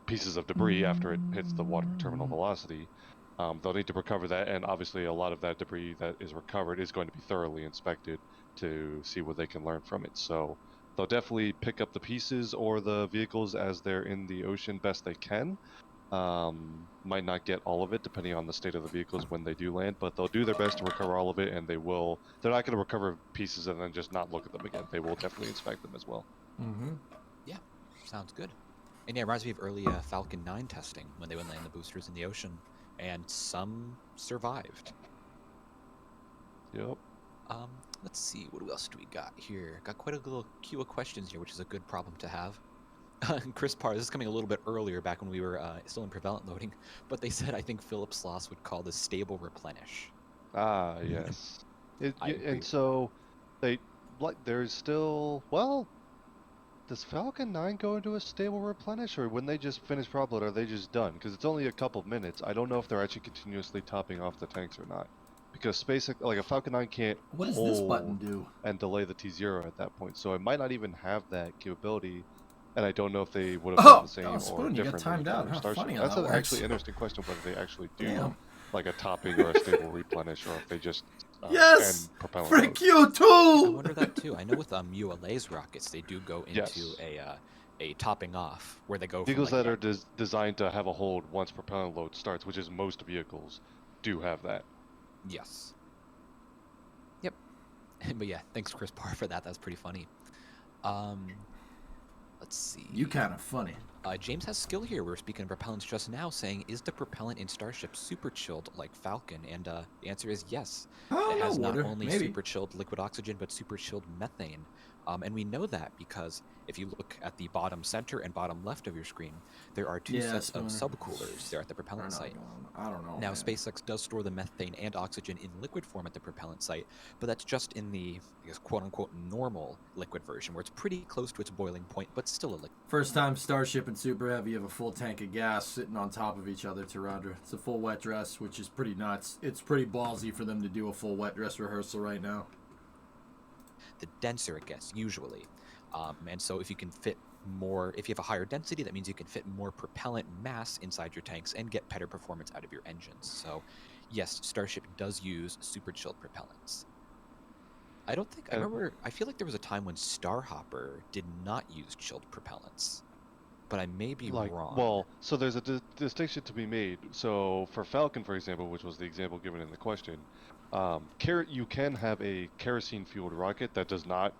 pieces of debris after it hits the water terminal velocity. They'll need to recover that, and obviously a lot of that debris that is recovered is going to be thoroughly inspected to see what they can learn from it. So they'll definitely pick up the pieces or the vehicles as they're in the ocean best they can. Might not get all of it depending on the state of the vehicles when they do land, but they'll do their best to recover all of it, and they're not going to recover pieces and then just not look at them again. They will definitely inspect them as well. Mm-hmm. Yeah, sounds good. And yeah, it reminds me of early Falcon 9 testing when they would land the boosters in the ocean, and some survived. Yep. Let's see, what else do we got here? Got quite a little queue of questions here, which is a good problem to have. Chris Parr, this is coming a little bit earlier, back when we were still in prevalent loading, but they said I think Philip Sloss would call this stable replenish. Ah, yes. I agree. And so there's still, does Falcon 9 go into a stable replenish, or when they just finish prop load, are they just done? Because it's only a couple of minutes. I don't know if they're actually continuously topping off the tanks or not. Because SpaceX, like a Falcon 9 can't What does hold this button do? and delay the T0 at that point, so it might not even have that capability. And I don't know if they would have done the same or Spoon, you got different. timed out. How Starship. funny how That's that an works. actually interesting question, whether they actually do Damn. like a topping or a stable replenish, or if they just Yes! end propellant Frick load. you I too! wonder that too. I know with ULA's rockets, they do go into Yes. a topping off, where they go Vehicles from, like, that are designed to have a hold once propellant load starts, which is most vehicles, do have that. Yes. Yep. But yeah, thanks Chris Parr for that. That's pretty funny. Let's see. You kind of funny. James has skill here. We were speaking of propellants just now, saying, is the propellant in Starship super chilled like Falcon? And the answer is yes. Oh, It has no not wonder. only Maybe. super chilled liquid oxygen, but super chilled methane. And we know that because if you look at the bottom center and bottom left of your screen, there are two sets of subcoolers there at the propellant site. I don't know. Now, man. SpaceX does store the methane and oxygen in liquid form at the propellant site, but that's just in the, I guess, quote-unquote normal liquid version, where it's pretty close to its boiling point, but still a liquid. First time Starship and Super Heavy have a full tank of gas sitting on top of each other, Taradra. It's a full wet dress, which is pretty nuts. It's pretty ballsy for them to do a full wet dress rehearsal right now. The denser it gets, usually. And so if you can fit more, if you have a higher density, that means you can fit more propellant mass inside your tanks and get better performance out of your engines. So yes, Starship does use super chilled propellants. I don't think, I remember, I feel like there was a time when Starhopper did not use chilled propellants, but I may be wrong. Well, so there's a distinction to be made. So for Falcon, for example, which was the example given in the question, you can have a kerosene-fueled rocket that does not.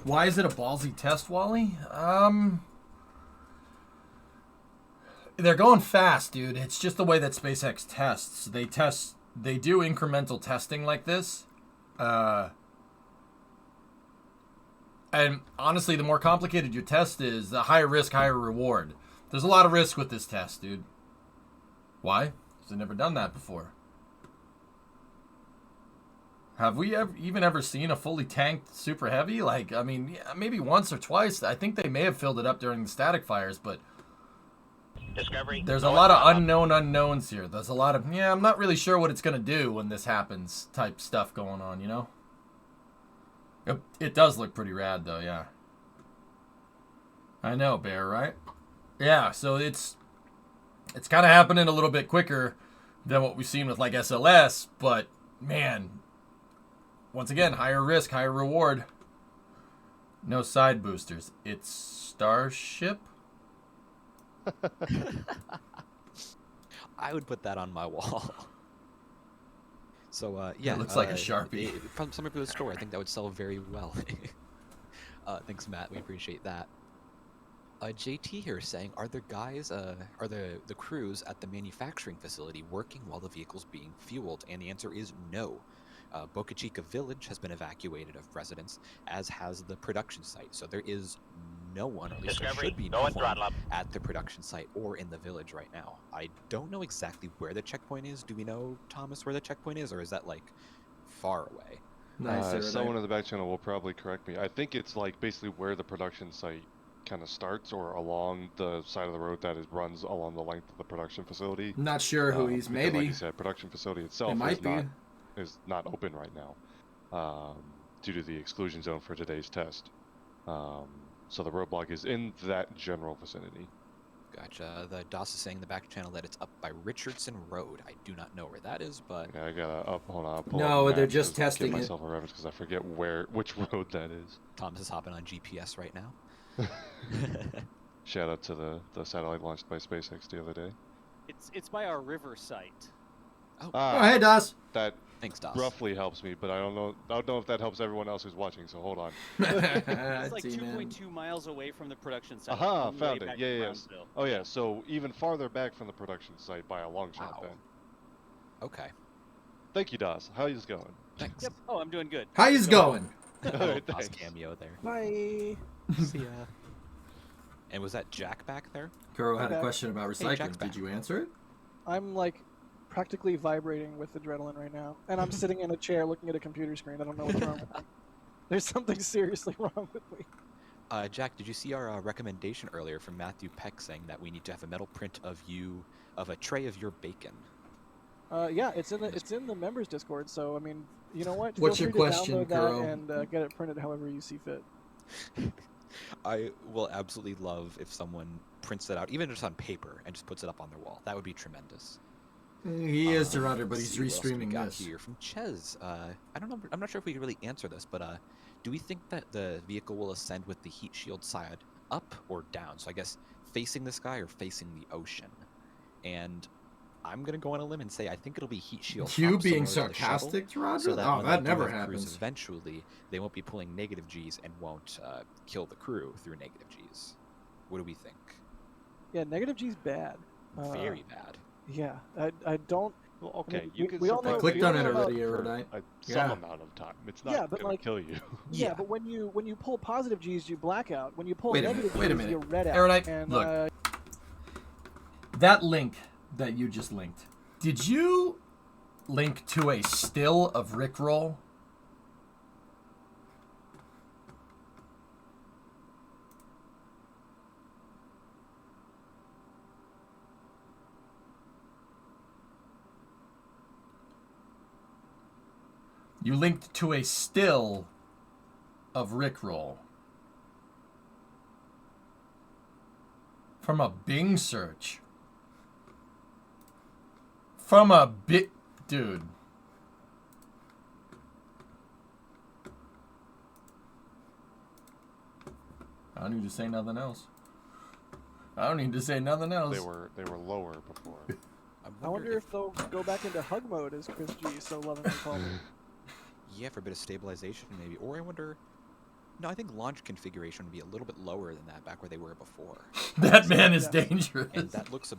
Why is it a ballsy test, Wally? They're going fast, dude. It's just the way that SpaceX tests. They do incremental testing like this. And honestly, the more complicated your test is, the higher risk, higher reward. There's a lot of risk with this test, dude. Why? Because I've never done that before. Have we ever seen a fully tanked Super Heavy? Like, I mean, yeah, maybe once or twice. I think they may have filled it up during the static fires, but Discovery. there's a lot of unknown unknowns here. There's a lot of, I'm not really sure what it's going to do when this happens type stuff going on, you know? It does look pretty rad, though, yeah. I know, Bear, right? Yeah, so it's kind of happening a little bit quicker than what we've seen with, like, SLS, but, man, once again, higher risk, higher reward. No side boosters. It's Starship? I would put that on my wall. So, yeah. It looks like a Sharpie. From some of the store, I think that would sell very well. Thanks, Matt. We appreciate that. JT here is saying, are the crews at the manufacturing facility working while the vehicle's being fueled? And the answer is no. Boca Chica Village has been evacuated of residents, as has the production site. So there is no one, or at least there should be no one at the production site or in the village right now. I don't know exactly where the checkpoint is. Do we know, Thomas, where the checkpoint is, or is that like far away? Nice. Someone in the back channel will probably correct me. I think it's like basically where the production site kind of starts, or along the side of the road that runs along the length of the production facility. Not sure who he's because, maybe. Like you said, production facility itself is not open right now due to the exclusion zone for today's test. So the roadblock is in that general vicinity. Gotcha. The DOS is saying in the back channel that it's up by Richardson Road. I do not know where that is, but... Yeah, I gotta hold on. No, they're just testing it. Give myself a reference because I forget which road that is. Thomas is hopping on GPS right now. Shout out to the satellite launched by SpaceX the other day. It's by our river site. Oh, hey, DOS. That Thanks, DOS. roughly helps me, but I don't know if that helps everyone else who's watching. So hold on. It's like 2.2 miles away from the production site. Aha, found it. Back Yeah, in yeah. Brownsville. Oh yeah, so even farther back from the production site by a long shot. Wow. Then. Okay. Thank you, DOS. How you going? Thanks. Yep. Oh, I'm doing good. How you going? Alright, DOS thanks. cameo there. Bye. See ya. And was that Jack back there? Kuro had a Okay. question about Hey, recycling. Jack's Did back. you answer it? I'm like practically vibrating with adrenaline right now, and I'm sitting in a chair looking at a computer screen. I don't know what's wrong with me. There's something seriously wrong with me. Jack, did you see our recommendation earlier from Matthew Peck saying that we need to have a metal print of a tray of your bacon? Yeah, it's in the members Discord. So I mean, you know what? What's Feel your free to question, download that Kuro? and get it printed however you see fit. I will absolutely love if someone prints that out, even just on paper, and just puts it up on their wall. That would be tremendous. He is Toronto, but Let's he's see what else we restreaming got this. here from Ches. I don't know. I'm not sure if we can really answer this, but do we think that the vehicle will ascend with the heat shield side up or down? So I guess facing the sky or facing the ocean. And I'm gonna go on a limb and say I think it'll be heat shield. You up, being similar to the shuttle, sarcastic, Toronto? so that Oh, when that they do never have cruise happens. eventually, they won't be pulling negative G's and won't kill the crew through negative G's. What do we think? Yeah, negative G's bad. Very bad. Yeah, I don't. Well, okay, I mean, you can we all know. I clicked we all on it know about- already, for Aerodite. some amount of time. It's not Yeah, but gonna like- kill you. Yeah, but when you pull positive G's, you black out. When you pull Wait a negative minute, G's, you red out. Aerodite, And, look. That link that you just linked, did you link to a still of Rickroll? You linked to a still of Rickroll from a Bing search. From a dude. I don't need to say nothing else. I don't need to say nothing else. They were lower before. I wonder if they'll go back into hug mode, as Chris G so lovingly called it. Yeah, for a bit of stabilization maybe. Or I wonder... No, I think launch configuration would be a little bit lower than that back where they were before. That man is dangerous. And that looks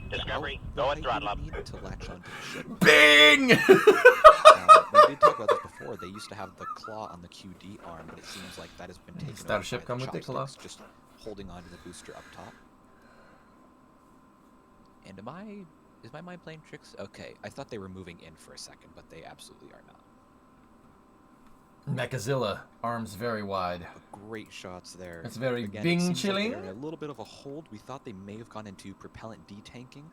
Discovery, go and throttle up. need to latch onto the ship. Bing! We did talk about this before. They used to have the claw on the QD arm, but it seems like that has been taken Starship over by come with the claw? chopsticks, just holding onto the booster up top. And is my mind playing tricks? Okay, I thought they were moving in for a second, but they absolutely are not. Mechazilla, arms very wide. Great shots there. It's very Again, Bing it seems like chilling. they're in a little bit of a hold. We thought they may have gone into propellant detanking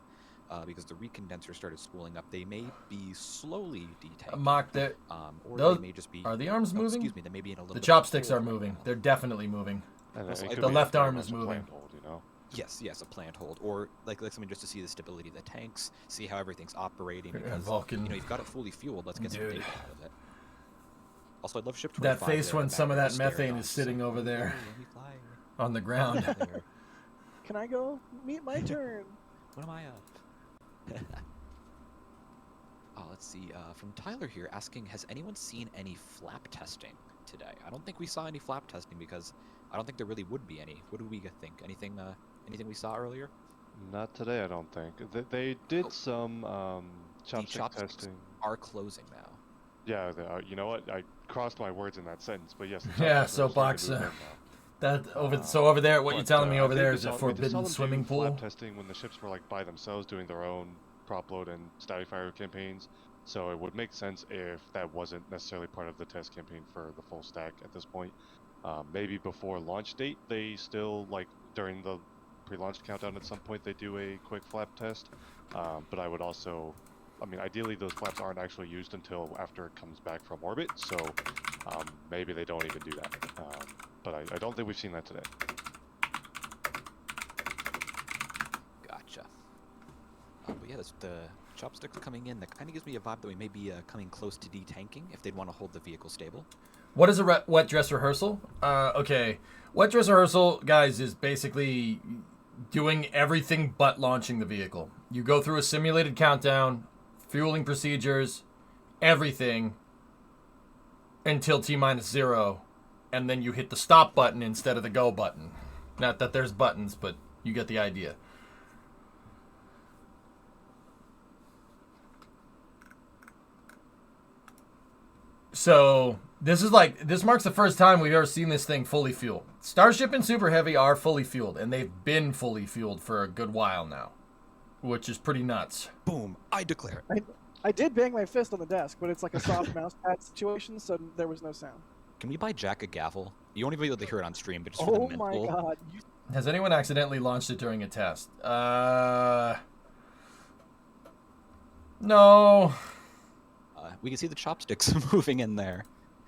because the recondenser started spooling up. They may be slowly detanking. Mock, or those, they may just be... are the arms moving? Excuse me, they may be in a little The bit chopsticks of a are hold moving. right now. They're definitely moving. And Also, it the could be left very arm much is a moving. planned hold, you know? Yes, a planned hold, or like something just to see the stability of the tanks, see how everything's operating. Yeah, Because Vulcan. you know you've got it fully fueled. Let's get some Dude. data out of it. Also, I'd love ship 25 That face there when in the some of back that staring methane off, is sitting over there let me fly on the ground. there. Can I go meet my turn? What am I up? Oh, let's see. From Tyler here asking, has anyone seen any flap testing today? I don't think we saw any flap testing because I don't think there really would be any. What do we think? Anything we saw earlier? Not today, I don't think. They did some chopstick chopsticks testing. Are closing now. Yeah, they are. You know what? I crossed my words in that sentence, but yes. The Yeah, chopsticks are starting soapbox. to move in now. So over there, what you're But, telling me I over think there we is saw- a we saw forbidden them do swimming pool? flap testing when the ships were like by themselves doing their own prop load and static fire campaigns. So it would make sense if that wasn't necessarily part of the test campaign for the full stack at this point. Maybe before launch date, they still like during the pre-launch countdown at some point they do a quick flap test. But I would also, I mean, ideally those flaps aren't actually used until after it comes back from orbit. So maybe they don't even do that. But I don't think we've seen that today. Gotcha. But yeah, the chopsticks coming in, that kind of gives me a vibe that we may be coming close to detanking if they'd want to hold the vehicle stable. What is a wet dress rehearsal? Okay. Wet dress rehearsal, guys, is basically doing everything but launching the vehicle. You go through a simulated countdown, fueling procedures, everything until T-0, and then you hit the stop button instead of the go button. Not that there's buttons, but you get the idea. So this marks the first time we've ever seen this thing fully fueled. Starship and Super Heavy are fully fueled, and they've been fully fueled for a good while now, which is pretty nuts. Boom! I declare. I did bang my fist on the desk, but it's like a soft mouse pad situation, so there was no sound. Can we buy Jack a gavel? You won't even be able to hear it on stream, but just for the Oh mental. my god. Has anyone accidentally launched it during a test? No. We can see the chopsticks moving in there,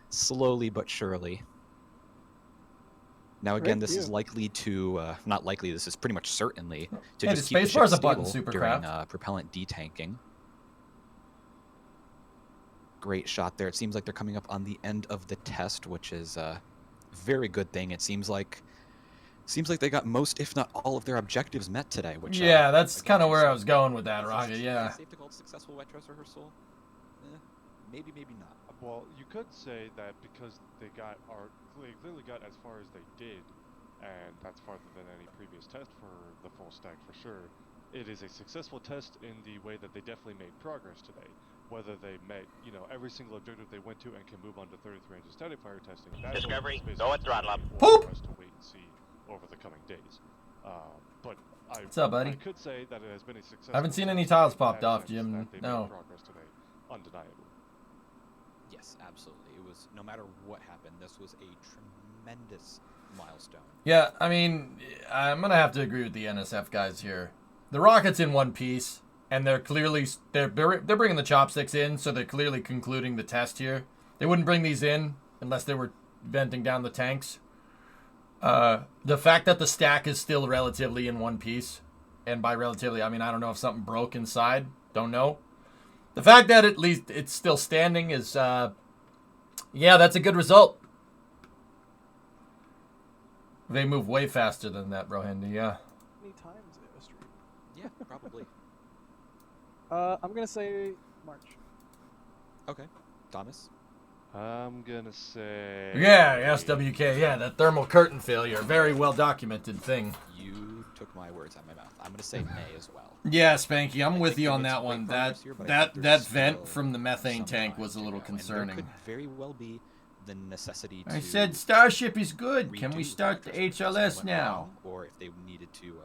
slowly but surely. Now again, this is likely to, not likely, this is pretty much certainly to Hey, just the keep the spacebar's ship a button, stable during Supercraft. propellant detanking. Great shot there. It seems like they're coming up on the end of the test, which is a very good thing. It seems like they got most, if not all, of their objectives met today. Which Yeah, that's again, kind of is where I was going with that, is Rocket. this Yeah. safe to call it successful wet dress rehearsal? Maybe, maybe not. Well, you could say that because they clearly got as far as they did and that's farther than any previous test for the full stack for sure. It is a successful test in the way that they definitely made progress today. Whether they met, every single objective they went to and can move on to 33 engine static fire testing. That's Discovery, basically go and throttle up. for us to wait and see over the coming days. But What's up, buddy? I could say that it has been a successful. I haven't seen any test tiles in popped that off, sense Jim. that they No. made progress today, undeniably. Yes, absolutely. It was, no matter what happened, this was a tremendous milestone. Yeah, I mean, I'm gonna have to agree with the NSF guys here. The rocket's in one piece, and they're clearly they're bringing the chopsticks in, so they're clearly concluding the test here. They wouldn't bring these in unless they were venting down the tanks. The fact that the stack is still relatively in one piece, and by relatively, I mean I don't know if something broke inside. Don't know. The fact that at least it's still standing is, yeah, that's a good result. They move way faster than that, Brohandy, yeah. Many times a street. Yeah, probably. I'm gonna say March. Okay. Thomas? I'm gonna say. Yeah, SWK, yeah, that thermal curtain failure. Very well documented thing. You took my words out of my mouth. I'm going to say May as well. Yeah, Spanky, I'm with you on it's that great one. progress here, but I That think there's vent still from the methane some tank time was a to little go, and concerning. there could very well be the necessity to I said Starship is good. Can we redo start the what HLS went now? wrong, or if they needed to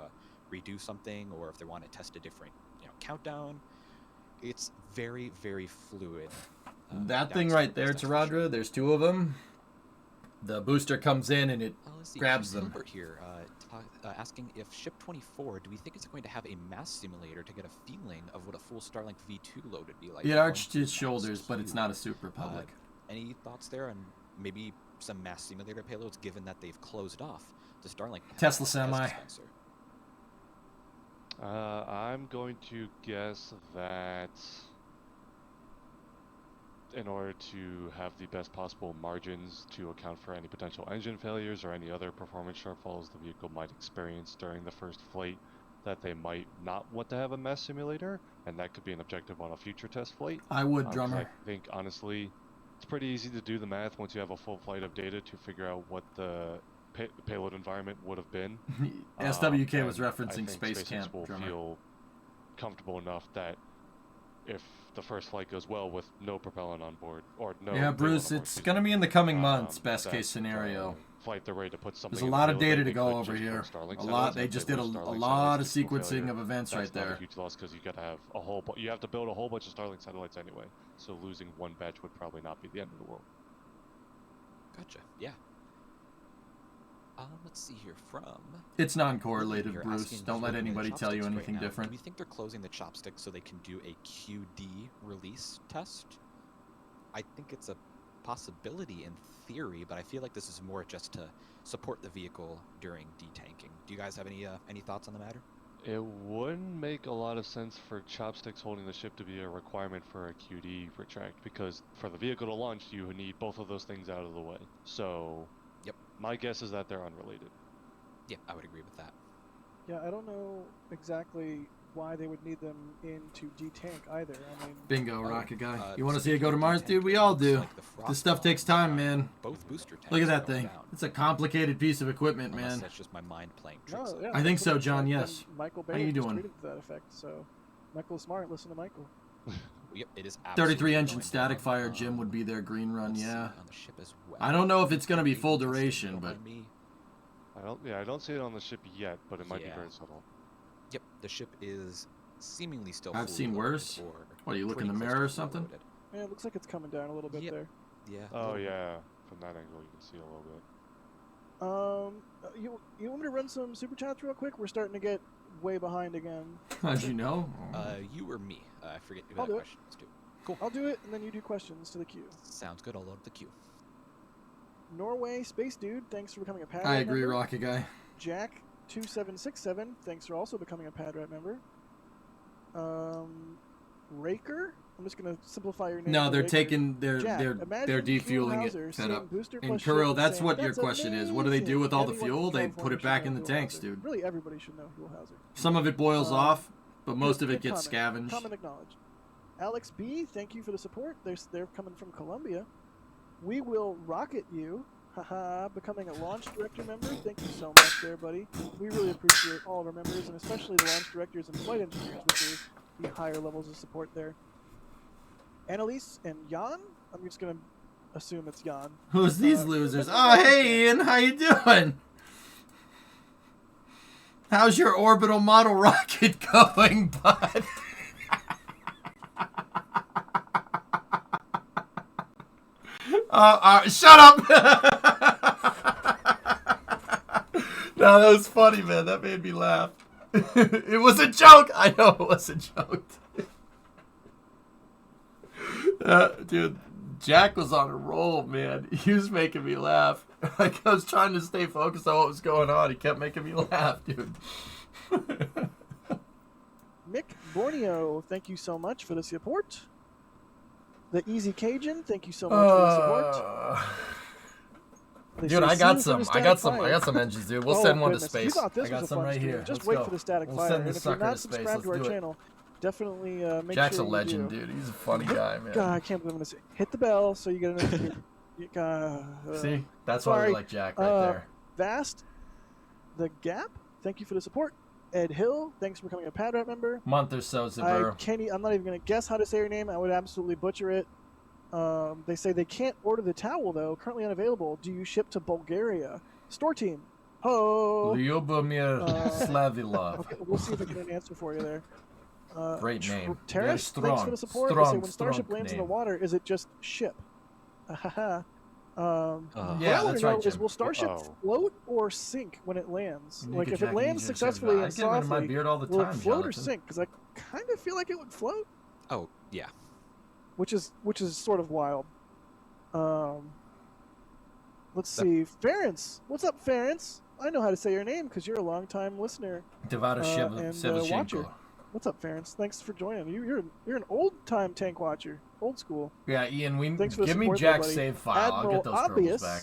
redo something, or if they want to test a different countdown. It's very, very fluid. That thing right there, Taradra, there's two of them. The booster comes in and it Let's see, grabs them. Gilbert here asking if Ship 24, do we think it's going to have a mass simulator to get a feeling of what a full Starlink V2 load would be like? It arched its shoulders, but it's not a Super Republic. Any thoughts there on maybe some mass simulator payloads, given that they've closed off the Starlink Tesla test Semi. dispenser? I'm going to guess that in order to have the best possible margins to account for any potential engine failures or any other performance shortfalls the vehicle might experience during the first flight, that they might not want to have a mass simulator, and that could be an objective on a future test flight. I would, 'Cause drummer. I think, honestly, it's pretty easy to do the math once you have a full flight of data to figure out what the payload environment would have been. SWK was And I referencing think Space SpaceX Camp, will drummer. feel comfortable enough that if the first flight goes well with no propellant on board, or no... Yeah, payload Bruce, on board, it's excuse going to me, be in the coming months, best that case scenario. Flight they're ready to put something There's a in lot the of payload, data they to go could over just here. put Starlink A satellites, lot. and They if just they did a put Starlink lot of satellites to sequencing failure, of events right that's not there. a huge loss because you got to have a whole... you have to build a whole bunch of Starlink satellites anyway, so losing one batch would probably not be the end of the world. Gotcha. Yeah. Let's see here from... It's non-correlated, You're Bruce. asking Don't who's let working the anybody tell you chopsticks right anything now. different. Do you think they're closing the chopsticks so they can do a QD release test? I think it's a possibility in theory, but I feel like this is more just to support the vehicle during detanking. Do you guys have any thoughts on the matter? It wouldn't make a lot of sense for chopsticks holding the ship to be a requirement for a QD retract, because for the vehicle to launch, you need both of those things out of the way. So, yep, my guess is that they're unrelated. Yeah, I would agree with that. Yeah, I don't know exactly why they would need them in to detank either. I mean, Bingo, Rocket Guy. You want to so see it go to Mars, dude? We all do. This stuff takes time, man. Both booster tanks Look at are that going thing. down. It's a complicated piece of equipment, Unless man. that's just my mind playing no, tricks. yeah, I think that's so, what it John, said, yes. and Michael How Bay you just doing? tweeted to that effect. So, Michael's smart. Listen to Michael. Yep, it is 33 absolutely engine going static down. fire, Jim, would be their green run, Let's see yeah. on the ship as well. I don't know if it's going to be full Maybe duration, don't but mind me. I don't see it on the ship yet, but it might be Yeah. very subtle. Yep, the ship is seemingly still I've fully seen loaded worse. or What, you look in pretty the close mirror to or fully something? loaded. Yeah, it looks like it's coming down a little bit Yep. there. Yeah. a Oh little bit. yeah, from that angle you can see a little bit. You want me to run some super chats real quick? We're starting to get way behind again. how'd you know? You or me? I forget who I'll that do it. question was to. Cool. I'll do it, and then you do questions to the queue. Sounds good. I'll load the queue. Norway Space Dude, thanks for becoming a Padrat I agree, member. Rocket Guy. Jack 2767, thanks for also becoming a Padrat member. Raker, I'm just gonna simplify your name. No, to they're Raker. taking, Jack, they're imagine defueling Hauser it, set up. seeing booster And plus Kuro, ship that's saying, what your "That's question is. What do they do with all the amazing." fuel? They Anyone put it from back California in the should know tanks, Huel-Hauser. dude. Really, everybody should know Huel-Hauser. Some of it boils off, but most of it Good gets comment. scavenged. Comment acknowledged. Alex B, thank you for the support. They're coming from Colombia. We will rocket you. Haha, becoming a launch director member. Thank you so much there, buddy. We really appreciate all of our members, and especially the launch directors and flight engineers, which are the higher levels of support there. Annalise and Jan? I'm just going to assume it's Jan. Who's these losers? Oh, hey, Ian. How you doing? How's your orbital model rocket going, bud? Shut up! No, that was funny, man. That made me laugh. It was a joke. I know it was a joke. Dude, Jack was on a roll, man. He was making me laugh. Like, I was trying to stay focused on what was going on. He kept making me laugh, dude. Mick Borneo, thank you so much for the support. The Easy Cajun, thank you so much for the support. Dude, I got some engines, dude. We'll send one to space. I got some right here. Just wait for the static fire. Send And this if you're sucker not to space. subscribed to our Let's do it. channel, definitely make Jack's sure a legend, you do. dude. He's a funny guy, man. God, I can't believe I'm gonna say. Hit the bell so you get a notification. See, that's why we like Jack right there. Vast, the Gap. Thank you for the support. Ed Hill, thanks for becoming a Padrat member. Month or so, Zabur. I'm not even gonna guess how to say your name. I would absolutely butcher it. They say they can't order the towel though. Currently unavailable. Do you ship to Bulgaria? Store team. Ho. Lyubomir Slavilov. Okay, we'll see if I get an answer for you there. Great name. Terrace, Very thanks for the support. strong, They say when Starship strong lands in name. the water, is it just ship? Yeah, what I that's want to know right, is Jim. will Starship Uh-oh. float or sink when it lands? You Like could if it check lands easier, successfully I and get rid of my softly, beard all the will it time, float or Jonathan. sink? Because I kind of feel like it would float, Oh, yeah. which is sort of wild. Let's see, Ference. What's up, Ference? I know how to say your name because you're a long-time listener. Devada and Shevchenko. watcher. What's up, Ference? Thanks for joining. You're an old-time tank watcher, old school. Yeah, Ian, Thanks for the give me support, Jack's everybody. save file. I'll Admiral get those Obvious girls back.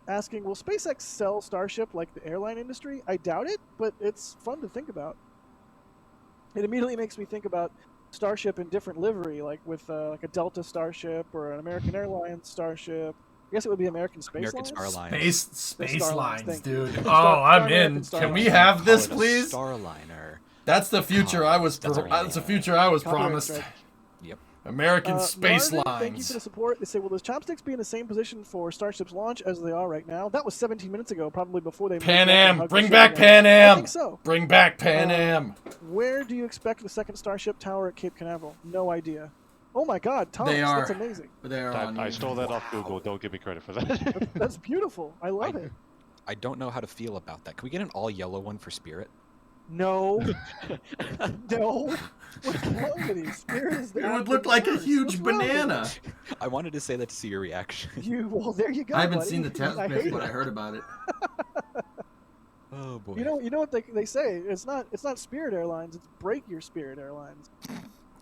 asking, will SpaceX sell Starship like the airline industry? I doubt it, but it's fun to think about. It immediately makes me think about Starship in different livery, like with like a Delta Starship or an American Airlines Starship. I guess it would be American Space American Lines. Star Lines. Space Starlines, lines, thank you. dude. Star- Oh, I'm American in. Star Can we Lines. have this, Call it a please? Starliner. That's the future I was. That's already That's the future I was Copyright promised. strike. Yep. American Space Marvin, Lines. thank you for the support. They say, will the chopsticks be in the same position for Starship's launch as they are right now? That was 17 minutes ago, probably before they Pan moved on and Am. hugged Bring the back ship again. Pan Am. I think so. Bring back Pan Am. Where do you expect the second Starship tower at Cape Canaveral? No idea. Oh my God, Thomas, They are. that's amazing. They are on I you. stole that off Google. Don't give me credit for that. That's beautiful. I love it. I don't know how to feel about that. Can we get an all-yellow one for Spirit? No. No. What's wrong with you? Spirit is the It would act look of like a words. huge What's wrong with banana. I wanted to say that to see your reaction. Well, there you go. I haven't buddy. seen the test I bit, hate but I it. heard about it. Oh boy. You know what they say? It's not Spirit Airlines. It's Break Your Spirit Airlines.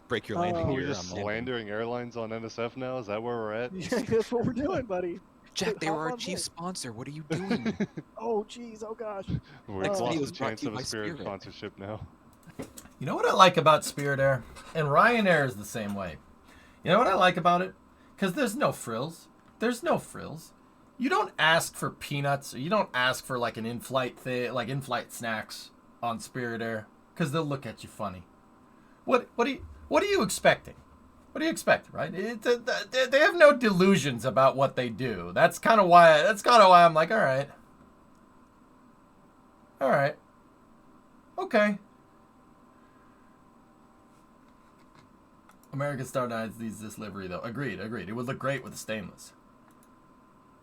Break your landing Oh. We're gear. just slandering airlines on NSF now? Is that where we're at? Yeah, that's what we're doing, buddy. Jack, they Hop were our on chief board. sponsor. What are you doing? Oh, jeez. Oh, gosh. We've This lost video the is brought chance to you of a by Spirit Spirit. sponsorship now. You know what I like about Spirit Air? And Ryanair is the same way. You know what I like about it? Because there's no frills. There's no frills. You don't ask for peanuts, or you don't ask for like an in-flight thing, like in-flight snacks on Spirit Air, because they'll look at you funny. What are you expecting? What do you expect, right? They have no delusions about what they do. That's kind of why I'm like, all right, okay. American Star Lines needs this livery though. Agreed. It would look great with the stainless.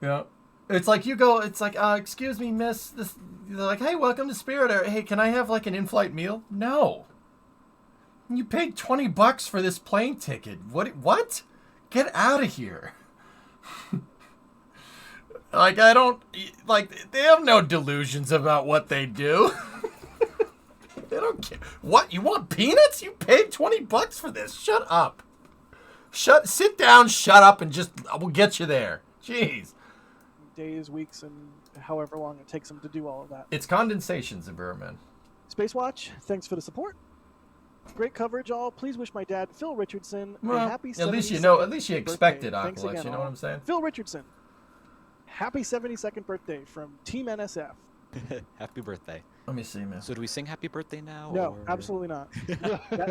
Yeah. It's like you go. It's like, excuse me, miss. They're like, hey, welcome to Spirit Air. Hey, can I have like an in-flight meal? No. You paid $20 for this plane ticket. What? Get out of here. Like, I don't, like, they have no delusions about what they do. They don't care. What? You want peanuts? You paid $20 for this. Shut up. Sit down, shut up, and we'll get you there. Jeez. Days, weeks, and however long it takes them to do all of that. It's condensation, Zabur, man. Space Watch, thanks for the support. Great coverage, all. Please wish my dad, Phil Richardson, Well, a happy 72nd at least you expected birthday. Thanks Aqualux, again, you know all. what I'm saying? Phil Richardson, happy 72nd birthday from Team NSF. Happy birthday. Let me see, man. So do we sing happy birthday now? No, or... absolutely not.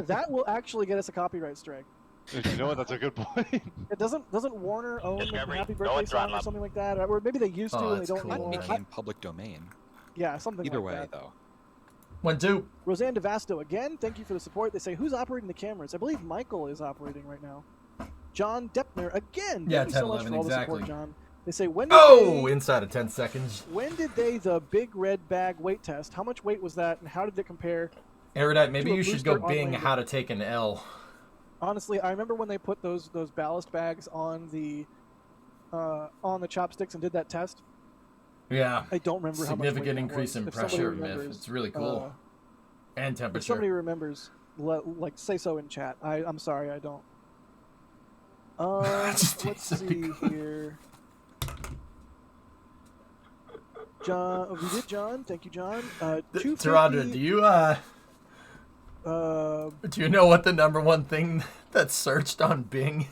that will actually get us a copyright strike. You know what? That's a good point. It doesn't Warner own the Discovery, happy go birthday and song throttle or up. something like that? Or maybe they used to Oh, and they that's don't cool, That anymore. man. became public domain. Yeah, something Either like way, that. though. 1-2. Roseanne DeVasto, again, thank you for the support. They say, who's operating the cameras? I believe Michael is operating right now. John Deppner, again, Yeah, thank you so 10, much for 11, all the exactly. support, John. They say, when did Oh, they, inside of 10 seconds. when did they the big red bag weight test? How much weight was that, and how did it compare? Erudite, maybe To a you should go booster on Bing landing. how to take an L. Honestly, I remember when they put those ballast bags on the chopsticks and did that test. Yeah. I don't remember how much weight Significant that increase was. in If somebody pressure, Myth. remembers, It's really cool. And If somebody temperature. remembers, like say so in chat. I'm sorry, I don't. Just Let's basically- see here. John, we did John. Thank you, John. 250. Tarandra, do you know what the #1 thing that's searched on Bing?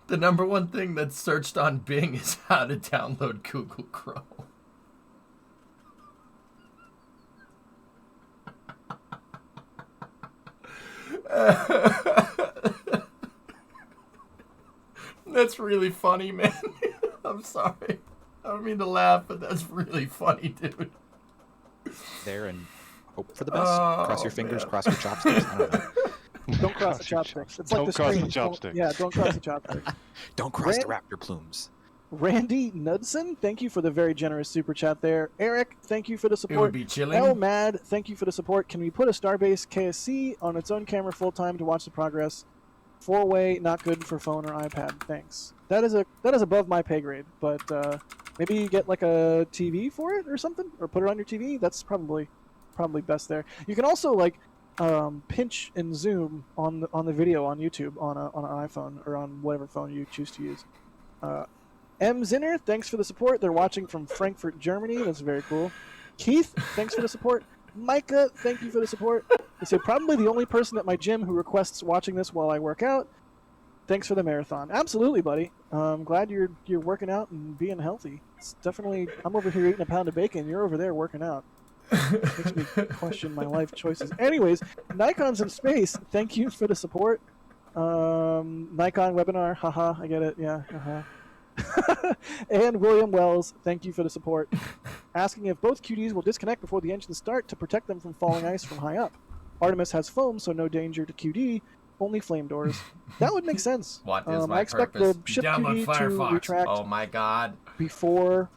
The #1 thing that's searched on Bing is how to download Google Chrome. That's really funny, man. I'm sorry. I don't mean to laugh, but that's really funny, dude. There and hope for the best. Oh, Cross your fingers, man. cross your chopsticks. I don't know. Don't cross the Cross your chopsticks. It's Don't like the cross the screen. chopstick. Yeah, don't cross the chopsticks. Don't cross the Ran- raptor plumes. Randy Knudsen, thank you for the very generous super chat there. Eric, thank you for the It would support. be chilling. El Mad, thank you for the support. Can we put a Starbase KSC on its own camera full time to watch the progress? 4-way, not good for phone or iPad. Thanks. That is above my pay grade, but maybe you get like a TV for it or something, or put it on your TV. That's probably best there. You can also like pinch and zoom on the video on YouTube on an iPhone or on whatever phone you choose to use. M. Zinner, thanks for the support. They're watching from Frankfurt, Germany. That's very cool. Keith, thanks for the support. Micah, thank you for the support. They say probably the only person at my gym who requests watching this while I work out. Thanks for the marathon. Absolutely, buddy. I'm glad you're working out and being healthy. It's definitely. I'm over here eating a pound of bacon. You're over there working out. Makes me question my life choices. Anyways, Nikon's in space. Thank you for the support. Nikon webinar. Haha, I get it. Yeah. And William Wells, thank you for the support. Asking if both QDs will disconnect before the engines start to protect them from falling ice from high up. Artemis has foam, so no danger to QD. Only flame doors. That would make sense. What is my I expect purpose? the ship Download QD to Firefox. retract Oh my god. before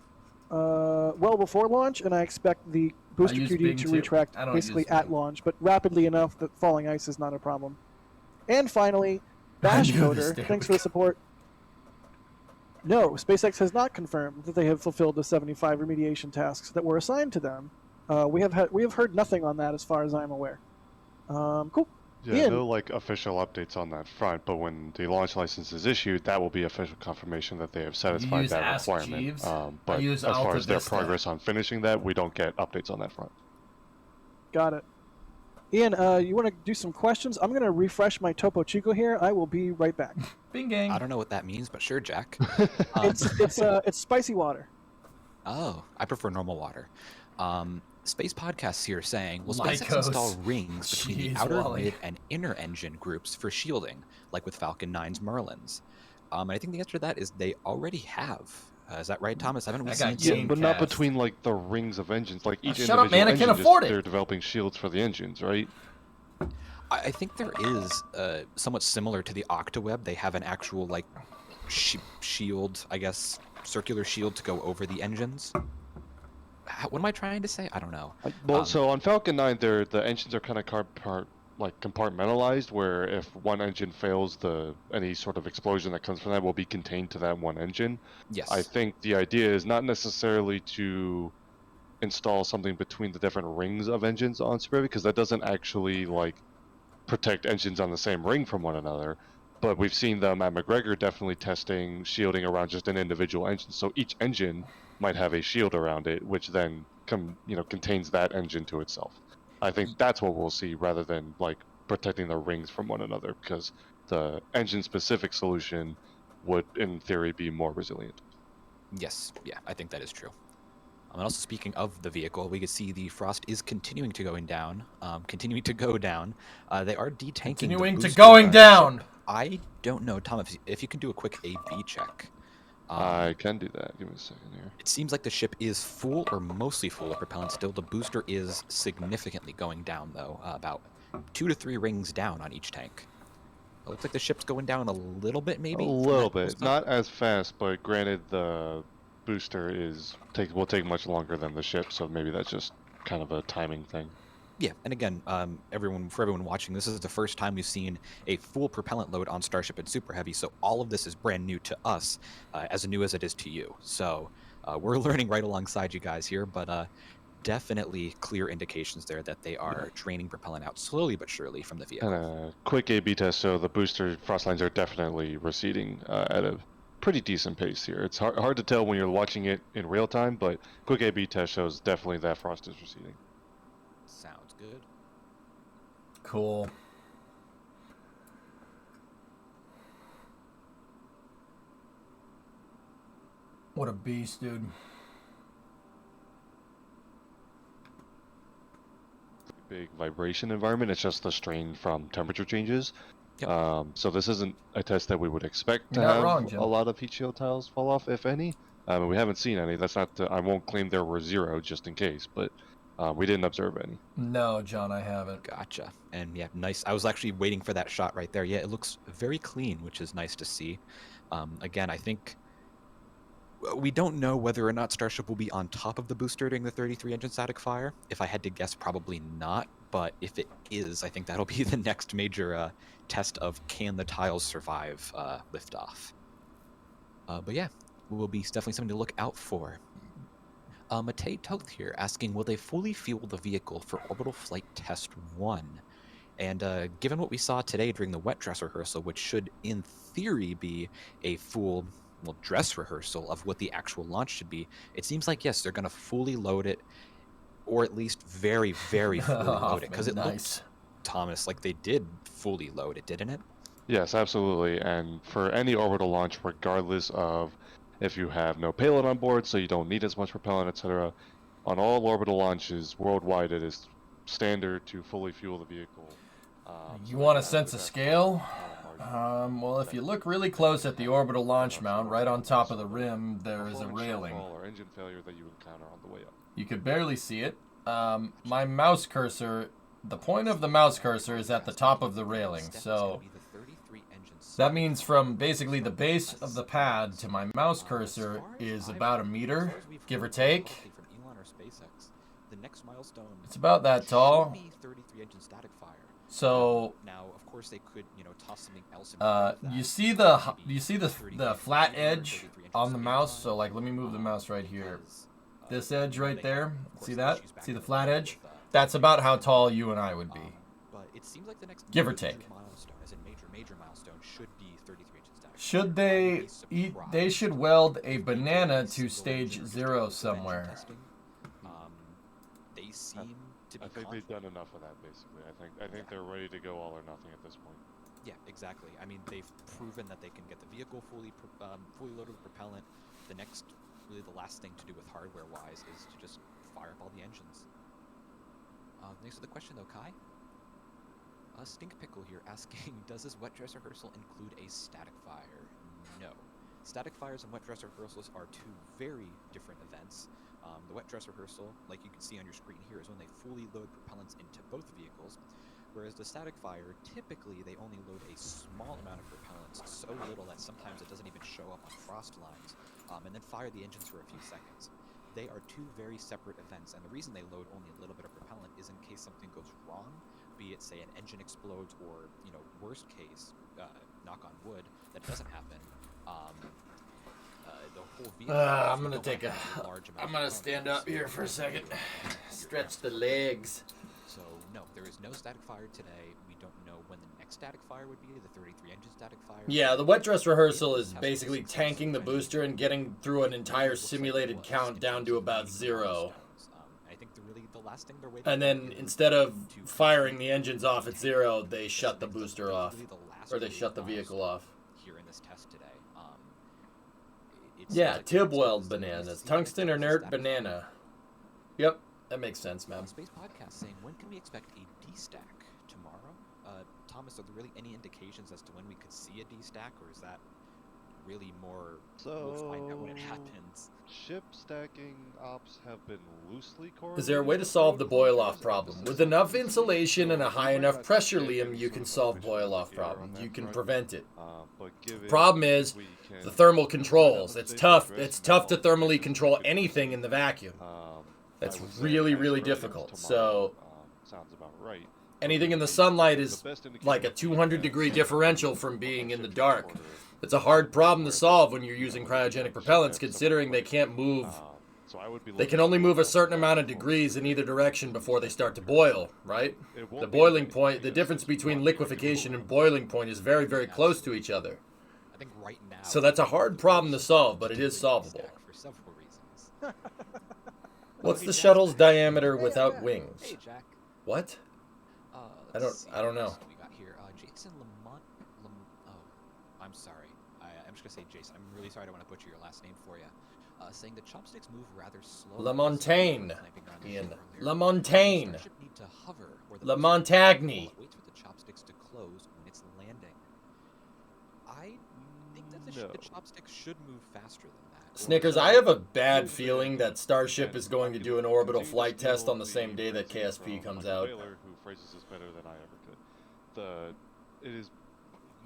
launch, and I expect the booster use QD Bing to too. retract I don't basically use at Bing. launch, but rapidly enough that falling ice is not a problem. And finally, I Bash knew this Coder, day thanks would for the support. No, SpaceX has not confirmed that they have fulfilled the 75 remediation tasks that were assigned to them. We have heard nothing on that as far as I'm aware. Cool. Yeah, Ian. no like official updates on that front, but when the launch license is issued, that will be official confirmation that they have satisfied use that Ask requirement. Jeeves? But I use as far Alta as their Vista. progress on finishing that, we don't get updates on that front. Got it. Ian, you want to do some questions? I'm going to refresh my Topo Chico here. I will be right back. Bing gang. I don't know what that means, but sure, Jack. It's spicy water. Oh, I prefer normal water. Space Podcasts here saying, will Lycos. SpaceX install rings between Jeez, the outer, Wally. mid, and inner engine groups for shielding, like with Falcon 9's Merlins? And I think the answer to that is they already have. Is that right, Thomas? Haven't we I got seen Game But not Cast. between like the rings of engines. Like each shut up, individual man, I can't engine, afford it. they're developing shields for the engines, right? I think there is somewhat similar to the Octaweb. They have an actual like shield, I guess, circular shield to go over the engines. What am I trying to say? I don't know. Well, so on Falcon 9, the engines are kind of compartmentalized, where if one engine fails, any sort of explosion that comes from that will be contained to that one engine. Yes. I think the idea is not necessarily to install something between the different rings of engines on Spirit, because that doesn't actually like protect engines on the same ring from one another. But we've seen them at McGregor definitely testing shielding around just an individual engine. So each engine might have a shield around it, which then contains that engine to itself. I think that's what we'll see rather than like protecting the rings from one another, because the engine-specific solution would, in theory, be more resilient. Yes, yeah, I think that is true. And also, speaking of the vehicle, we can see the frost is continuing to going down. Continuing to go down. They are detanking. Continuing the to booster going down. I don't know, Tom, if you can do a quick A/B check. I can do that. Give me a second here. It seems like the ship is full or mostly full of propellant still. The booster is significantly going down, though, about 2 to 3 rings down on each tank. It looks like the ship's going down a little bit, maybe. A little bit, not as fast, but granted, the booster will take much longer than the ship, so maybe that's just kind of a timing thing. Yeah, and again, for everyone watching, this is the first time we've seen a full propellant load on Starship and Super Heavy, so all of this is brand new to us, as new as it is to you. So we're learning right alongside you guys here, but definitely clear indications there that they are draining propellant out slowly but surely from the vehicle. And a quick A/B test, so the booster frost lines are definitely receding at a pretty decent pace here. It's hard to tell when you're watching it in real time, but quick A/B test shows definitely that frost is receding. Sounds good. Cool. What a beast, dude. Big vibration environment. It's just the strain from temperature changes. Yep. So this isn't a test that we would expect to You're not have wrong, Jim. a lot of heat shield tiles fall off, if any. We haven't seen any. That's not. I won't claim there were 0 just in case, but we didn't observe any. No, John, I haven't. Gotcha. And yeah, nice. I was actually waiting for that shot right there. Yeah, it looks very clean, which is nice to see. Again, I think we don't know whether or not Starship will be on top of the booster during the 33 engine static fire. If I had to guess, probably not. But if it is, I think that'll be the next major test of can the tiles survive liftoff. But yeah, will be definitely something to look out for. Matei Toth here asking, will they fully fuel the vehicle for orbital flight test 1? And given what we saw today during the wet dress rehearsal, which should in theory be a full dress rehearsal of what the actual launch should be, it seems like, yes, they're going to fully load it, or at least very, very fully load it. Because it looked, Thomas, like they did fully load it, didn't it? Yes, absolutely. And for any orbital launch, regardless of if you have no payload on board, so you don't need as much propellant, etc., on all orbital launches worldwide, it is standard to fully fuel the vehicle. You want a sense of scale? Well, if you look really close at the orbital launch mount, right on top of the rim, there is a railing. Or engine failure that you encounter on the way up. You could barely see it. My mouse cursor, the point of the mouse cursor is at the top of the railing, so that means from basically the base of the pad to my mouse cursor is about 1 meter, give or take. It's about that tall. So now, of course, they could, toss something else. You see the flat edge on the mouse. So like, let me move the mouse right here. This edge right there. See that? See the flat edge? That's about how tall you and I would be. But it seems like the next give or take. Milestone, as a major milestone, should be 33 inches static. Should they eat? They should weld a banana to stage 0 somewhere. They seem to be. I think they've done enough of that, basically. I think they're ready to go all or nothing at this point. Yeah, exactly. I mean, they've proven that they can get the vehicle fully loaded with propellant. Really the last thing to do with hardware-wise is to just fire up all the engines. Thanks for the question, though, Kai. Stink Pickle here asking, does this wet dress rehearsal include a static fire? No. Static fires and wet dress rehearsals are 2 very different events. The wet dress rehearsal, like you can see on your screen here, is when they fully load propellants into both vehicles, whereas the static fire, typically they only load a small amount of propellants, so little that sometimes it doesn't even show up on frost lines, and then fire the engines for a few seconds. They are 2 very separate events, and the reason they load only a little bit of propellant is in case something goes wrong, be it, say, an engine explodes, or, worst case, knock on wood, that doesn't happen. The whole vehicle I'm gonna stand up here for a second. Stretch the legs. So, no, there is no static fire today. We don't know when the next static fire would be, the 33 engine static fire. Yeah, the wet dress rehearsal is basically tanking the booster and getting through an entire simulated count down to about 0. I think the last thing they're waiting and then instead of firing the engines off at 0, they shut the booster off. Or they shut the vehicle off. Here in this test today. Yeah, Tibweld bananas. Tungsten inert banana. Yep, that makes sense, man. Space Podcast saying, when can we expect a D-stack tomorrow? Thomas, are there really any indications as to when we could see a D-stack, or is that really more we'll find out when it happens? Ship stacking ops have been loosely correlated. Is there a way to solve the boil-off problem? With enough insulation and a high enough pressure, Liam, you can solve boil-off problem. You can prevent it. Problem is the thermal controls. It's tough. It's tough to thermally control anything in the vacuum. That's really, really difficult. So sounds about right. Anything in the sunlight is like a 200-degree differential from being in the dark. It's a hard problem to solve when you're using cryogenic propellants, considering they can't move. They can only move a certain amount of degrees in either direction before they start to boil, right? The boiling point, the difference between liquefaction and boiling point is very, very close to each other. I think right now. So that's a hard problem to solve, but it is solvable. For several reasons. What's the shuttle's diameter without wings? Hey, Jack. What? I don't know. We got here Jason Lamont. I'm sorry. I'm just gonna say Jason. I'm really sorry. I don't want to butcher your last name for you. Saying the chopsticks move rather slowly. La Montagne, Ian. La Montagne. Need to hover, La Montagne. Waits for the chopsticks to close when it's landing. I think that the chopsticks should move faster than that. Snickers, I have a bad feeling that Starship is going to do an orbital flight test on the same day that KSP comes out. Who phrases this better than I ever could. It is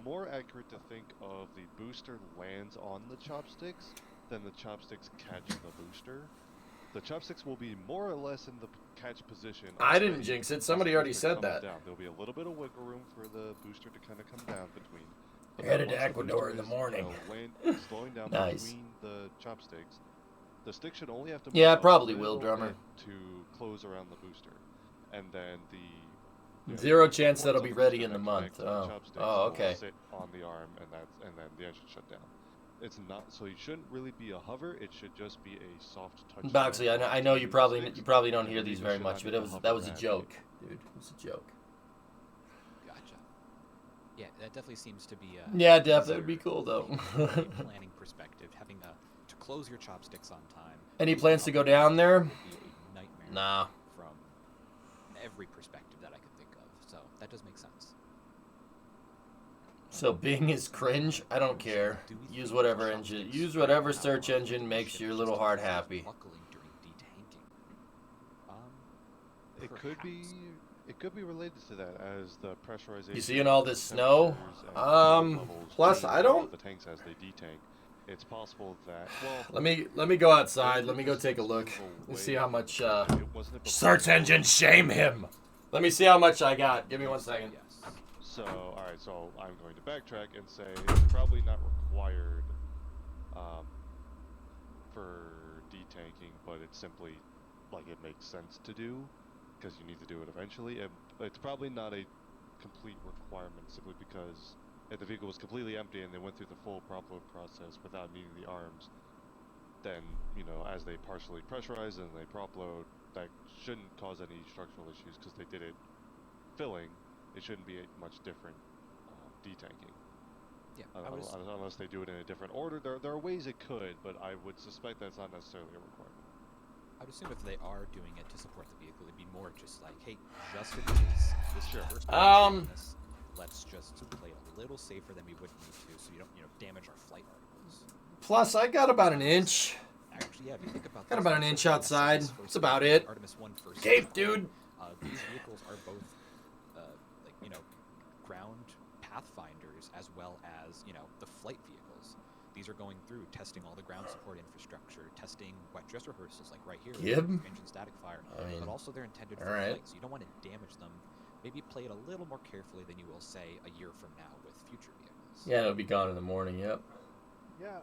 more accurate to think of the booster lands on the chopsticks than the chopsticks catch the booster. The chopsticks will be more or less in the catch position. I didn't jinx it. Somebody already said that. There'll be a little bit of wiggle room for the booster to kind of come down between. We're headed to Ecuador in the morning. Slowing down Nice. between the chopsticks. The stick should only have to move Yeah, it probably a will, little drummer. bit to close around the booster. And then Zero chance that'll be ready in the month. Oh, okay. Sit on the arm, and then the engine shut down. It's not, so you shouldn't really be a hover. It should just be a soft touch. Boxley, I know you probably don't hear these very much, but that was a joke, dude. It was a joke. Gotcha. Yeah, that definitely seems to be. Yeah, definitely would be cool though. Planning perspective, having to close your chopsticks on time. Any plans to go down there? Would be a nightmare. Nah. From every perspective that I could think of, so that does make sense. So Bing is cringe? I don't care. Use whatever search engine makes your little heart happy. It could be related to that as the pressurization. You seeing all this snow? Plus I don't. The tanks as they detank. It's possible that. Well, let me go outside. Let me go take a look. Let's see how much. Search engine shame him. Let me see how much I got. Give me 1 second. So, alright, so I'm going to backtrack and say it's probably not required for detanking, but it's simply like it makes sense to do because you need to do it eventually. It's probably not a complete requirement simply because if the vehicle was completely empty and they went through the full prop load process without needing the arms, then, as they partially pressurize and they prop load, that shouldn't cause any structural issues because they did it filling. It shouldn't be much different detanking. Yeah, unless they do it in a different order. There are ways it could, but I would suspect that's not necessarily a requirement. I would assume if they are doing it to support the vehicle, it'd be more just like, hey, just in case this is your first time let's just play a little safer than we would need to, so you don't, damage our flight articles. Plus, I got about an inch. Actually, yeah, if you think about got about an inch outside. That's about it. Artemis 1 first. Cape, dude. These vehicles are both ground pathfinders as well as, the flight vehicles. These are going through testing all the ground support infrastructure, testing wet dress rehearsals like right here, engine static fire, but also they're intended for flight, so you don't want to damage them. Maybe play it a little more carefully than you will, say, a year from now with future vehicles. Yeah, it'll be gone in the morning, yep. Yeah,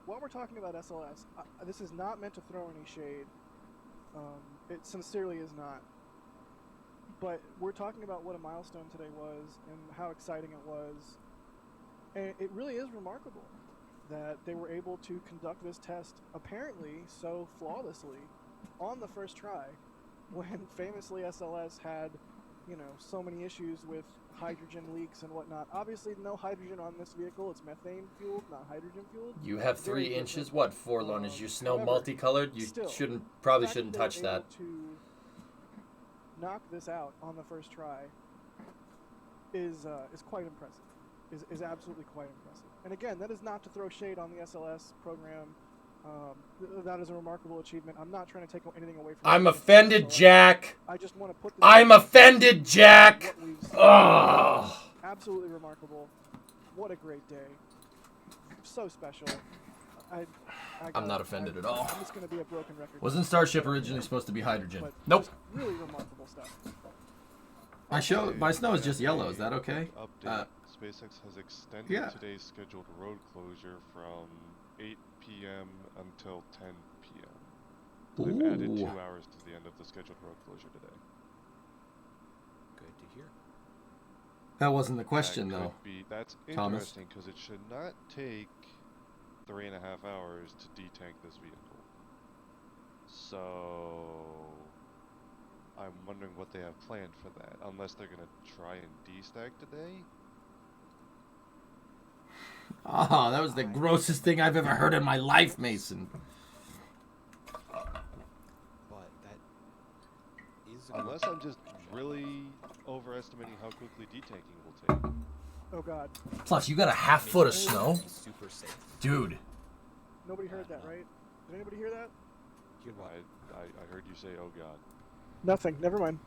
while we're talking about SLS, this is not meant to throw any shade. It sincerely is not. But we're talking about what a milestone today was and how exciting it was. And it really is remarkable that they were able to conduct this test apparently so flawlessly on the first try, when famously SLS had, so many issues with hydrogen leaks and whatnot. Obviously, no hydrogen on this vehicle. It's methane fueled, not hydrogen fueled. You have Very 3 inches. different. What, Forlorn? Is your snow However, multicolored? You still, probably the fact shouldn't that they touch were that. able to knock this out on the first try is quite impressive. Is absolutely quite impressive. And again, that is not to throw shade on the SLS program. That is a remarkable achievement. I'm not trying to take anything away from. I'm offended, Jack. I just want to put. I'm offended, Jack. Oh. Absolutely remarkable. What a great day. So special. I'm not offended at all. I'm just going to be a broken record. Wasn't Starship originally supposed to be hydrogen? But Nope. Really remarkable stuff. My snow is just yellow. Is that okay? Update. SpaceX has extended today's scheduled road closure from 8 p.m. until 10 p.m. They've added 2 hours to the end of the scheduled road closure today. Good to hear. That wasn't the question, That though. That's Thomas? interesting because it should not take 3.5 hours to detank this vehicle. So I'm wondering what they have planned for that, unless they're gonna try and destack today. Oh, that was the grossest thing I've ever heard in my life, Mason. But that is Unless I'm just really overestimating how quickly detanking will take. Oh God. Plus, you got a half foot of snow? super safe. Dude. Nobody heard that, right? Did anybody hear that? I heard you say, "Oh God." Nothing. Never mind.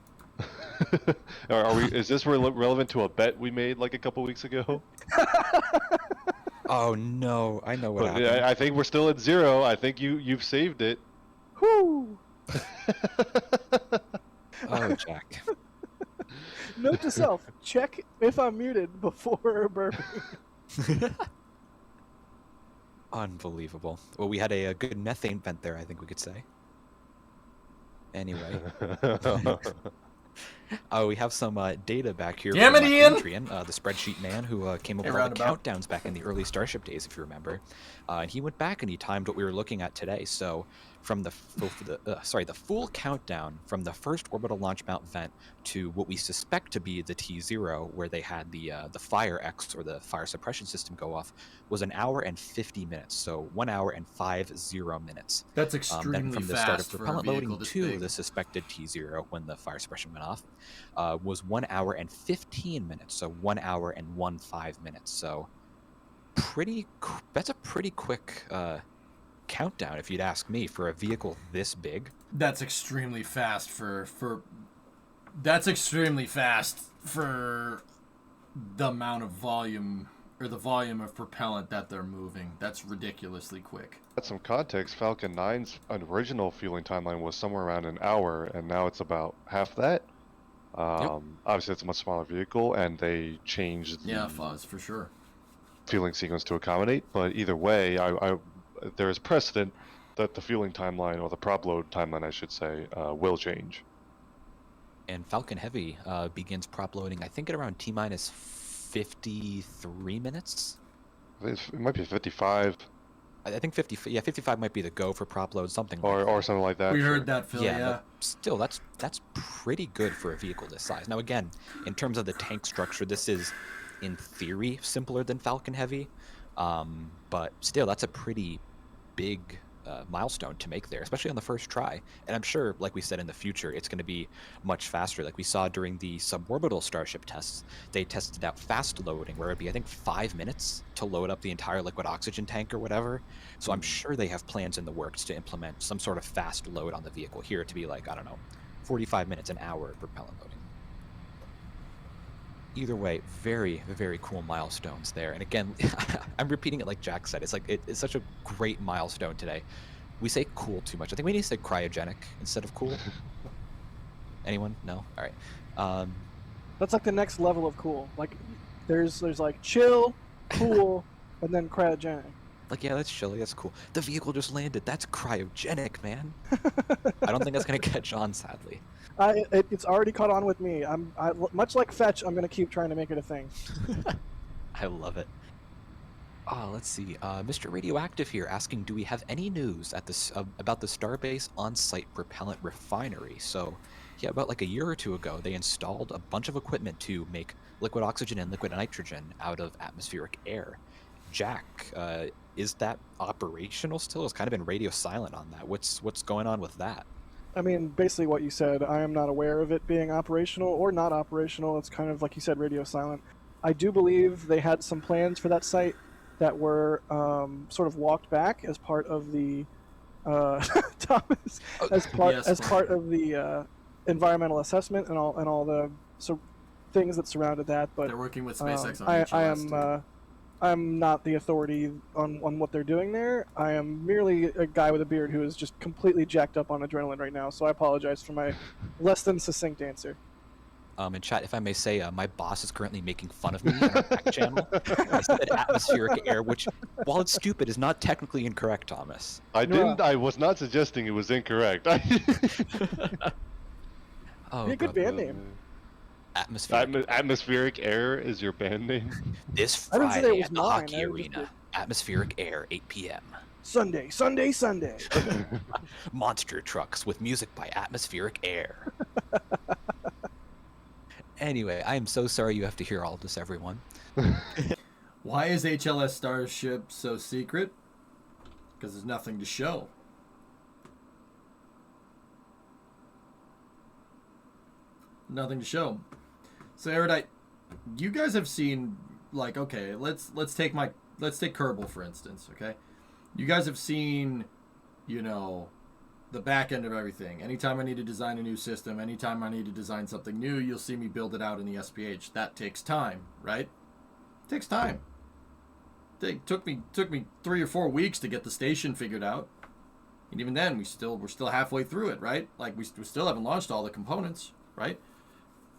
Are we? Is this relevant to a bet we made like a couple weeks ago? Oh no, I know what But happened. I think we're still at 0. I think you've saved it. Whoo! Oh, Jack. Note to self: check if I'm muted before burping. Unbelievable. Well, we had a good methane vent there, I think we could say. Anyway. We have some data back here Damn from it, Ian! Adrian, the spreadsheet man who came up with all the countdowns back in the early Starship days, if you remember. And he went back and he timed what we were looking at today. So from the full countdown from the first orbital launch mount vent to what we suspect to be the T0, where they had the fire X or the fire suppression system go off, was 1 hour and 50 minutes. So 1 hour and 50 minutes. That's extremely then from the fast start of for a propellant vehicle loading this to big. the suspected T0 when the fire suppression went off was 1 hour and 15 minutes. So 1 hour and 15 minutes. So that's a pretty quick countdown, if you'd ask me, for a vehicle this big. That's extremely fast that's extremely fast for the amount of volume or the volume of propellant that they're moving. That's ridiculously quick. That's some context. Falcon 9's original fueling timeline was somewhere around 1 hour, and now it's about half that. Obviously, it's a much smaller vehicle, and they changed the fuzz for sure fueling sequence to accommodate. But either way, there is precedent that the fueling timeline, or the prop load timeline, I should say, will change. And Falcon Heavy begins prop loading, I think, at around T-minus 53 minutes. It might be 55. I think 55 might be the go for prop load, something or something like that. We heard that, Phil. Yeah. But still, that's pretty good for a vehicle this size. Now, again, in terms of the tank structure, this is, in theory, simpler than Falcon Heavy, but still, that's a pretty big milestone to make there, especially on the first try. And I'm sure, like we said, in the future, it's going to be much faster. Like we saw during the suborbital Starship tests, they tested out fast loading, where it'd be, I think, 5 minutes to load up the entire liquid oxygen tank or whatever. So I'm sure they have plans in the works to implement some sort of fast load on the vehicle here to be like, I don't know, 45 minutes, an hour of propellant loading. Either way, very, very cool milestones there. And again, I'm repeating it like Jack said. It's like it's such a great milestone today. We say cool too much. I think we need to say cryogenic instead of cool. Anyone? No? All right. That's like the next level of cool. Like there's like chill, cool, and then cryogenic. Like, yeah, that's chilly. That's cool. The vehicle just landed. That's cryogenic, man. I don't think that's going to catch on, sadly. It's already caught on with me. Much like Fetch, I'm going to keep trying to make it a thing. I love it. Let's see. Mr. Radioactive here asking, do we have any news at this about the Starbase on-site propellant refinery? So Yeah, about like a year or two ago, they installed a bunch of equipment to make liquid oxygen and liquid nitrogen out of atmospheric air. Jack, is that operational still? It's kind of been radio silent on that. What's going on with that? I mean, basically what you said. I am not aware of it being operational or not operational. It's kind of like you said, radio silent. I do believe they had some plans for that site that were sort of walked back as part of the Thomas, as part of the environmental assessment and all the things that surrounded that. But they're working with SpaceX on HLS, I'm not the authority on what they're doing there. I am merely a guy with a beard who is just completely jacked up on adrenaline right now, so I apologize for my less than succinct answer. In chat, if I may say, my boss is currently making fun of me on our back channel. I said atmospheric air, which, while it's stupid, is not technically incorrect, Thomas. I was not suggesting it was incorrect. Oh, be a good band name. Atmospheric Air is your band name? This Friday at the hockey arena. Atmospheric Air, 8 p.m. Sunday. Monster trucks with music by Atmospheric Air. Anyway, I am so sorry you have to hear all of this, everyone. Why is HLS Starship so secret? Because there's nothing to show. Nothing to show. So Erudite, you guys have seen, like, okay, let's take Kerbal for instance, okay? You guys have seen, you know, the back end of everything. Anytime I need to design a new system, anytime I need to design something new, you'll see me build it out in the SPH. That takes time, right? It takes time. It took me 3 or 4 weeks to get the station figured out. And even then, we're still halfway through it, right? Like, we still haven't launched all the components, right?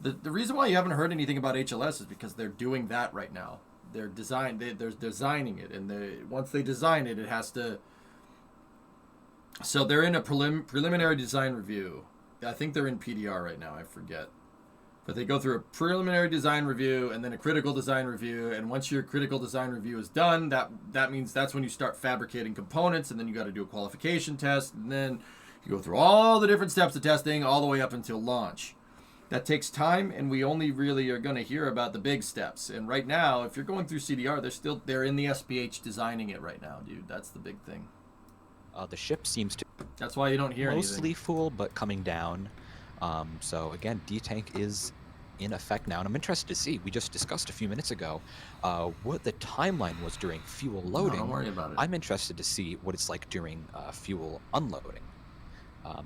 The reason why you haven't heard anything about HLS is because they're doing that right now. They're designing it, and once they design it, it has to. So they're in a preliminary design review. I think they're in PDR right now. I forget, but they go through a preliminary design review and then a critical design review. And once your critical design review is done, that means that's when you start fabricating components, and then you got to do a qualification test, and then you go through all the different steps of testing all the way up until launch. That takes time, and we only really are going to hear about the big steps. And right now, if you're going through CDR, they're in the SPH designing it right now, dude. That's the big thing. The ship seems to. That's why you don't hear mostly anything. full, but coming down. So again, D-Tank is in effect now, and I'm interested to see. We just discussed a few minutes ago what the timeline was during fuel loading. No, don't worry about it. I'm interested to see what it's like during fuel unloading.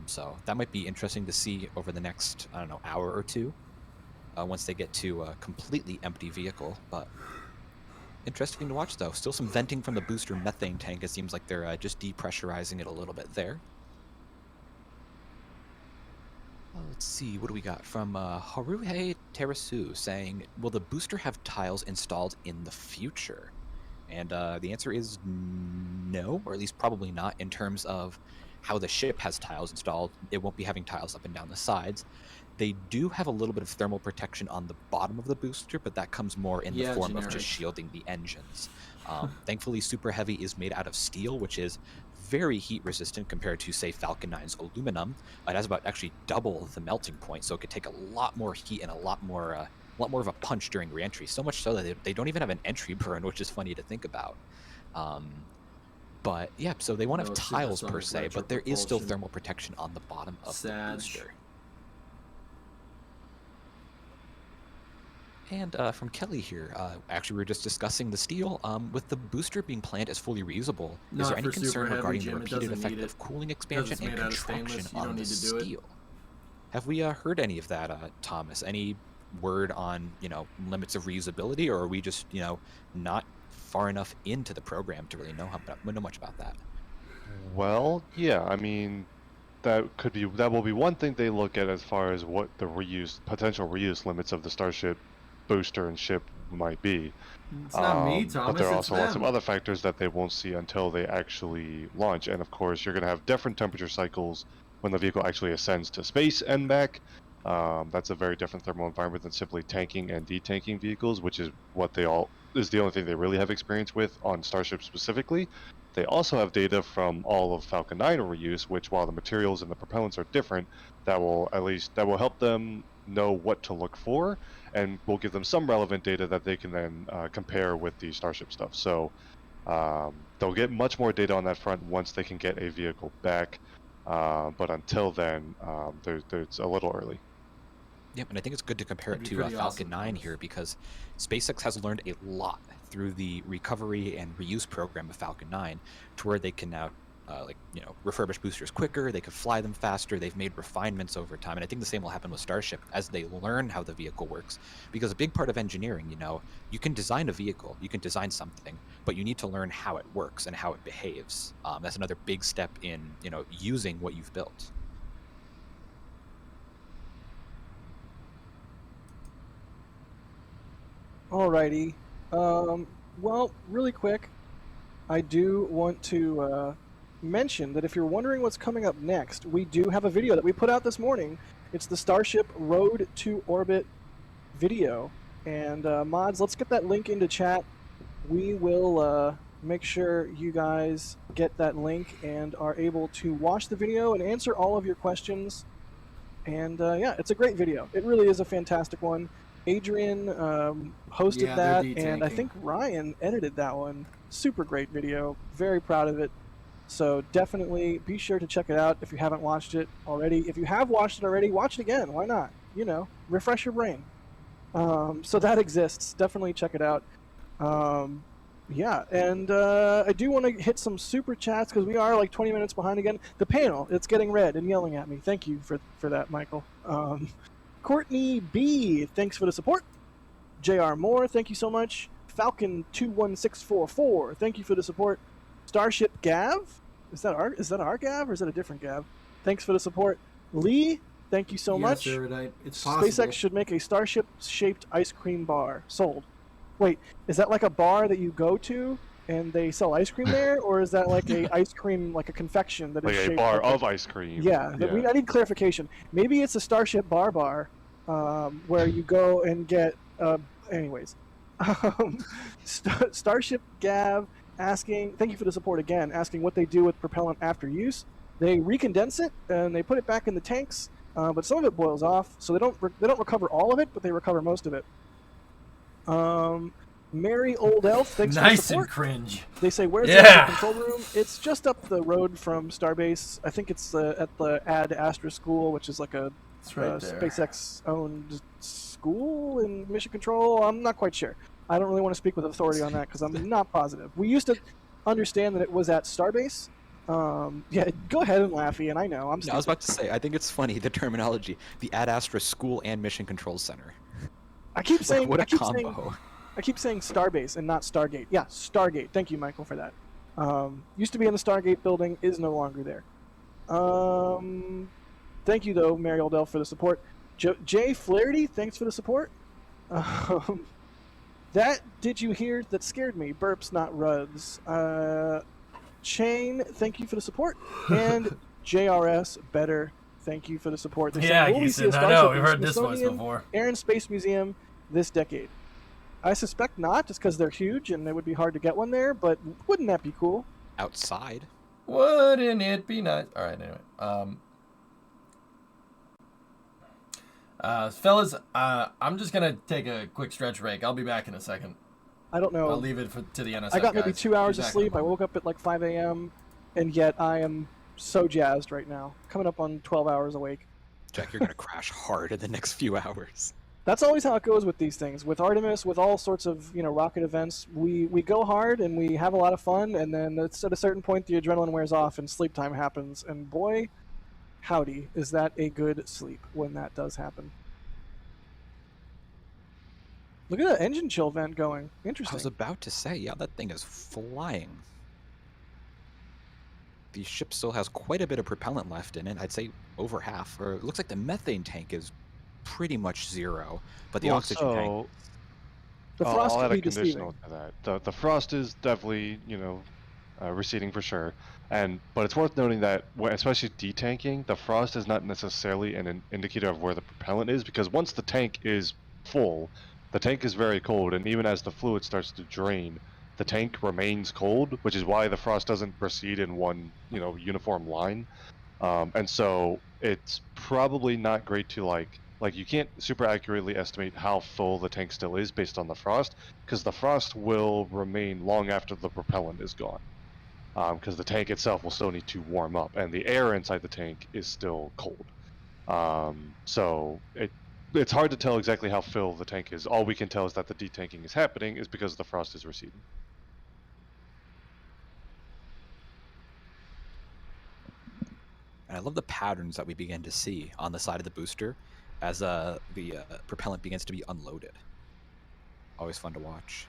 So that might be interesting to see over the next, I don't know, hour or two, once they get to a completely empty vehicle. But interesting to watch, though. Still some venting from the booster methane tank. It seems like they're just depressurizing it a little bit there. Let's see, what do we got from Haruhe Terasu saying, will the booster have tiles installed in the future? And the answer is no, or at least probably not in terms of how the ship has tiles installed. It won't be having tiles up and down the sides. They do have a little bit of thermal protection on the bottom of the booster, but that comes more in the form of just shielding the engines. Thankfully, Super Heavy is made out of steel, which is very heat resistant compared to, say, Falcon 9's aluminum. It has about actually double the melting point, so it could take a lot more heat and a lot more of a punch during reentry. So much so that they don't even have an entry burn, which is funny to think about. But yeah, so they won't have tiles per se, but there is still thermal protection on the bottom of the booster. And from Kelly here, actually we were just discussing the steel. With the booster being planned as fully reusable, is there any concern regarding the repeated effect of cooling expansion and contraction on the steel? Have we heard any of that, Thomas? Any word on, limits of reusability, or are we just, not far enough into the program to really know much about that? Well, yeah, I mean, that will be one thing they look at as far as what the potential reuse limits of the Starship booster and ship might be. It's not me, Thomas. But there are also some other factors that they won't see until they actually launch. And of course, you're going to have different temperature cycles when the vehicle actually ascends to space and back. That's a very different thermal environment than simply tanking and detanking vehicles, which is the only thing they really have experience with on Starship specifically. They also have data from all of Falcon 9 reuse, which, while the materials and the propellants are different, that will help them know what to look for, and will give them some relevant data that they can then compare with the Starship stuff. So they'll get much more data on that front once they can get a vehicle back. But until then, it's a little early. Yep, and I think it's good to compare it to pretty Falcon awesome, 9 here, because SpaceX has learned a lot through the recovery and reuse program of Falcon 9, to where they can now, refurbish boosters quicker, they can fly them faster, they've made refinements over time, and I think the same will happen with Starship as they learn how the vehicle works. Because a big part of engineering, you can design a vehicle, you can design something, but you need to learn how it works and how it behaves. That's another big step in, using what you've built. Alrighty. Well, really quick, I do want to mention that if you're wondering what's coming up next, we do have a video that we put out this morning. It's the Starship Road to Orbit video. And mods, let's get that link into chat. We will make sure you guys get that link and are able to watch the video and answer all of your questions. And yeah, it's a great video. It really is a fantastic one. Adrian hosted that, and I think Ryan edited that one. Super great video. Very proud of it. So definitely be sure to check it out if you haven't watched it already. If you have watched it already, watch it again. Why not? Refresh your brain. So that exists. Definitely check it out. Yeah, and I do want to hit some super chats because we are like 20 minutes behind again. The panel, it's getting red and yelling at me. Thank you for that, Michael. Courtney B, thanks for the support. JR Moore, thank you so much. Falcon21644, thank you for the support. Starship Gav, is that our Gav or is that a different Gav? Thanks for the support. Lee, thank you so much. It's possible. SpaceX should make a Starship-shaped ice cream bar. Sold. Wait, is that like a bar that you go to and they sell ice cream there, or is that like a ice cream, like a confection that like is shaped a bar like of ice cream? Yeah, I need clarification. Maybe it's a Starship bar, where you go and get. Anyways, Starship Gav asking, thank you for the support again. Asking what they do with propellant after use. They recondense it and they put it back in the tanks, but some of it boils off, so they don't recover all of it, but they recover most of it. Mary Old Elf, thanks for the support. Nice and cringe. They say, where's the control room? It's just up the road from Starbase. I think it's at the Ad Astra School, which is like a SpaceX-owned school in Mission Control. I'm not quite sure. I don't really want to speak with authority on that because I'm not positive. We used to understand that it was at Starbase. Yeah, go ahead and laugh, Ian. I know. I was about to say, I think it's funny, the terminology. The Ad Astra School and Mission Control Center. I keep saying... What a combo. I keep saying Starbase and not Stargate. Yeah, Stargate. Thank you, Michael, for that. Used to be in the Stargate building, is no longer there. Thank you, though, Mary Oldell, for the support. Jay Flaherty, thanks for the support. That did you hear that scared me? Burps, not ruds. Chain, thank you for the support. And JRS, better, thank you for the support. Yeah, Houston, I know. We've heard this voice before. Air and Space Museum this decade. I suspect not, just because they're huge and it would be hard to get one there, but wouldn't that be cool? Outside. Wouldn't it be nice? All right, anyway. Fellas, I'm just going to take a quick stretch break. I'll be back in a second. I don't know. I'll leave it to the NSF I got guys. maybe 2 hours of sleep. I woke up at like 5 a.m., and yet I am so jazzed right now. Coming up on 12 hours awake. Jack, you're going to crash hard in the next few hours. That's always how it goes with these things. With Artemis, with all sorts of rocket events, we go hard and we have a lot of fun, and then it's at a certain point the adrenaline wears off and sleep time happens. And boy, howdy, is that a good sleep when that does happen. Look at that engine chill vent going. Interesting. I was about to say, yeah, that thing is flying. The ship still has quite a bit of propellant left in it. I'd say over half. Or it looks like the methane tank is pretty much zero, but the oxygen tank. The frost I'll add can a be conditional deceiving. to that. The frost is definitely, receding for sure. But it's worth noting that, especially detanking, the frost is not necessarily an indicator of where the propellant is, because once the tank is full, the tank is very cold, and even as the fluid starts to drain, the tank remains cold, which is why the frost doesn't proceed in one, uniform line. And so it's probably not great to like you can't super accurately estimate how full the tank still is based on the frost, because the frost will remain long after the propellant is gone. Because the tank itself will still need to warm up, and the air inside the tank is still cold. So it's hard to tell exactly how full the tank is. All we can tell is that the detanking is happening is because the frost is receding. And I love the patterns that we begin to see on the side of the booster as the propellant begins to be unloaded. Always fun to watch.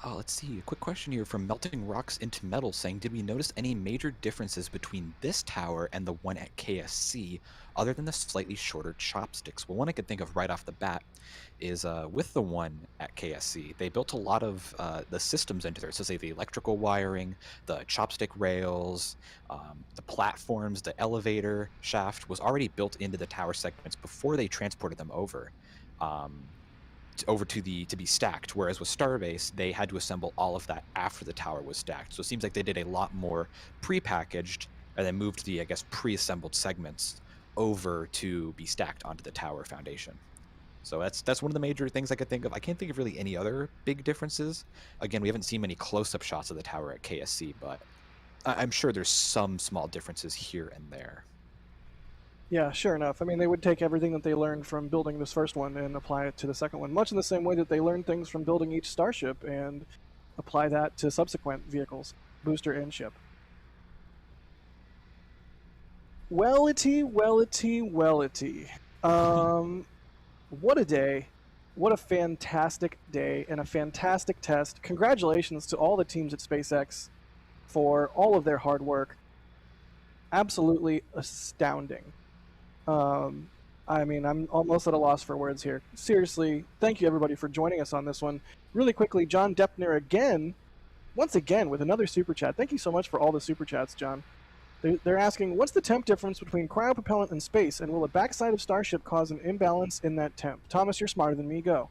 Oh, let's see. A quick question here from Melting Rocks into Metal saying, did we notice any major differences between this tower and the one at KSC other than the slightly shorter chopsticks? Well, one I could think of right off the bat is with the one at KSC, they built a lot of the systems into there. So say the electrical wiring, the chopstick rails, the platforms, the elevator shaft was already built into the tower segments before they transported them over. Over to be stacked, whereas with Starbase they had to assemble all of that after the tower was stacked. So it seems like they did a lot more pre-packaged and then moved the, I guess, pre-assembled segments over to be stacked onto the tower foundation. So that's one of the major things I could think of. I can't think of really any other big differences. Again, we haven't seen many close-up shots of the tower at KSC, but I'm sure there's some small differences here and there. Yeah, sure enough. I mean, they would take everything that they learned from building this first one and apply it to the second one, much in the same way that they learned things from building each Starship and apply that to subsequent vehicles, booster and ship. Wellity. What a day. What a fantastic day and a fantastic test. Congratulations to all the teams at SpaceX for all of their hard work. Absolutely astounding. I mean, I'm almost at a loss for words here. Seriously, thank you everybody for joining us on this one. Really quickly, John Deppner once again with another super chat. Thank you so much for all the super chats, John. They're asking, what's the temp difference between cryopropellant and space, and will the backside of Starship cause an imbalance in that temp? Thomas, you're smarter than me. Go.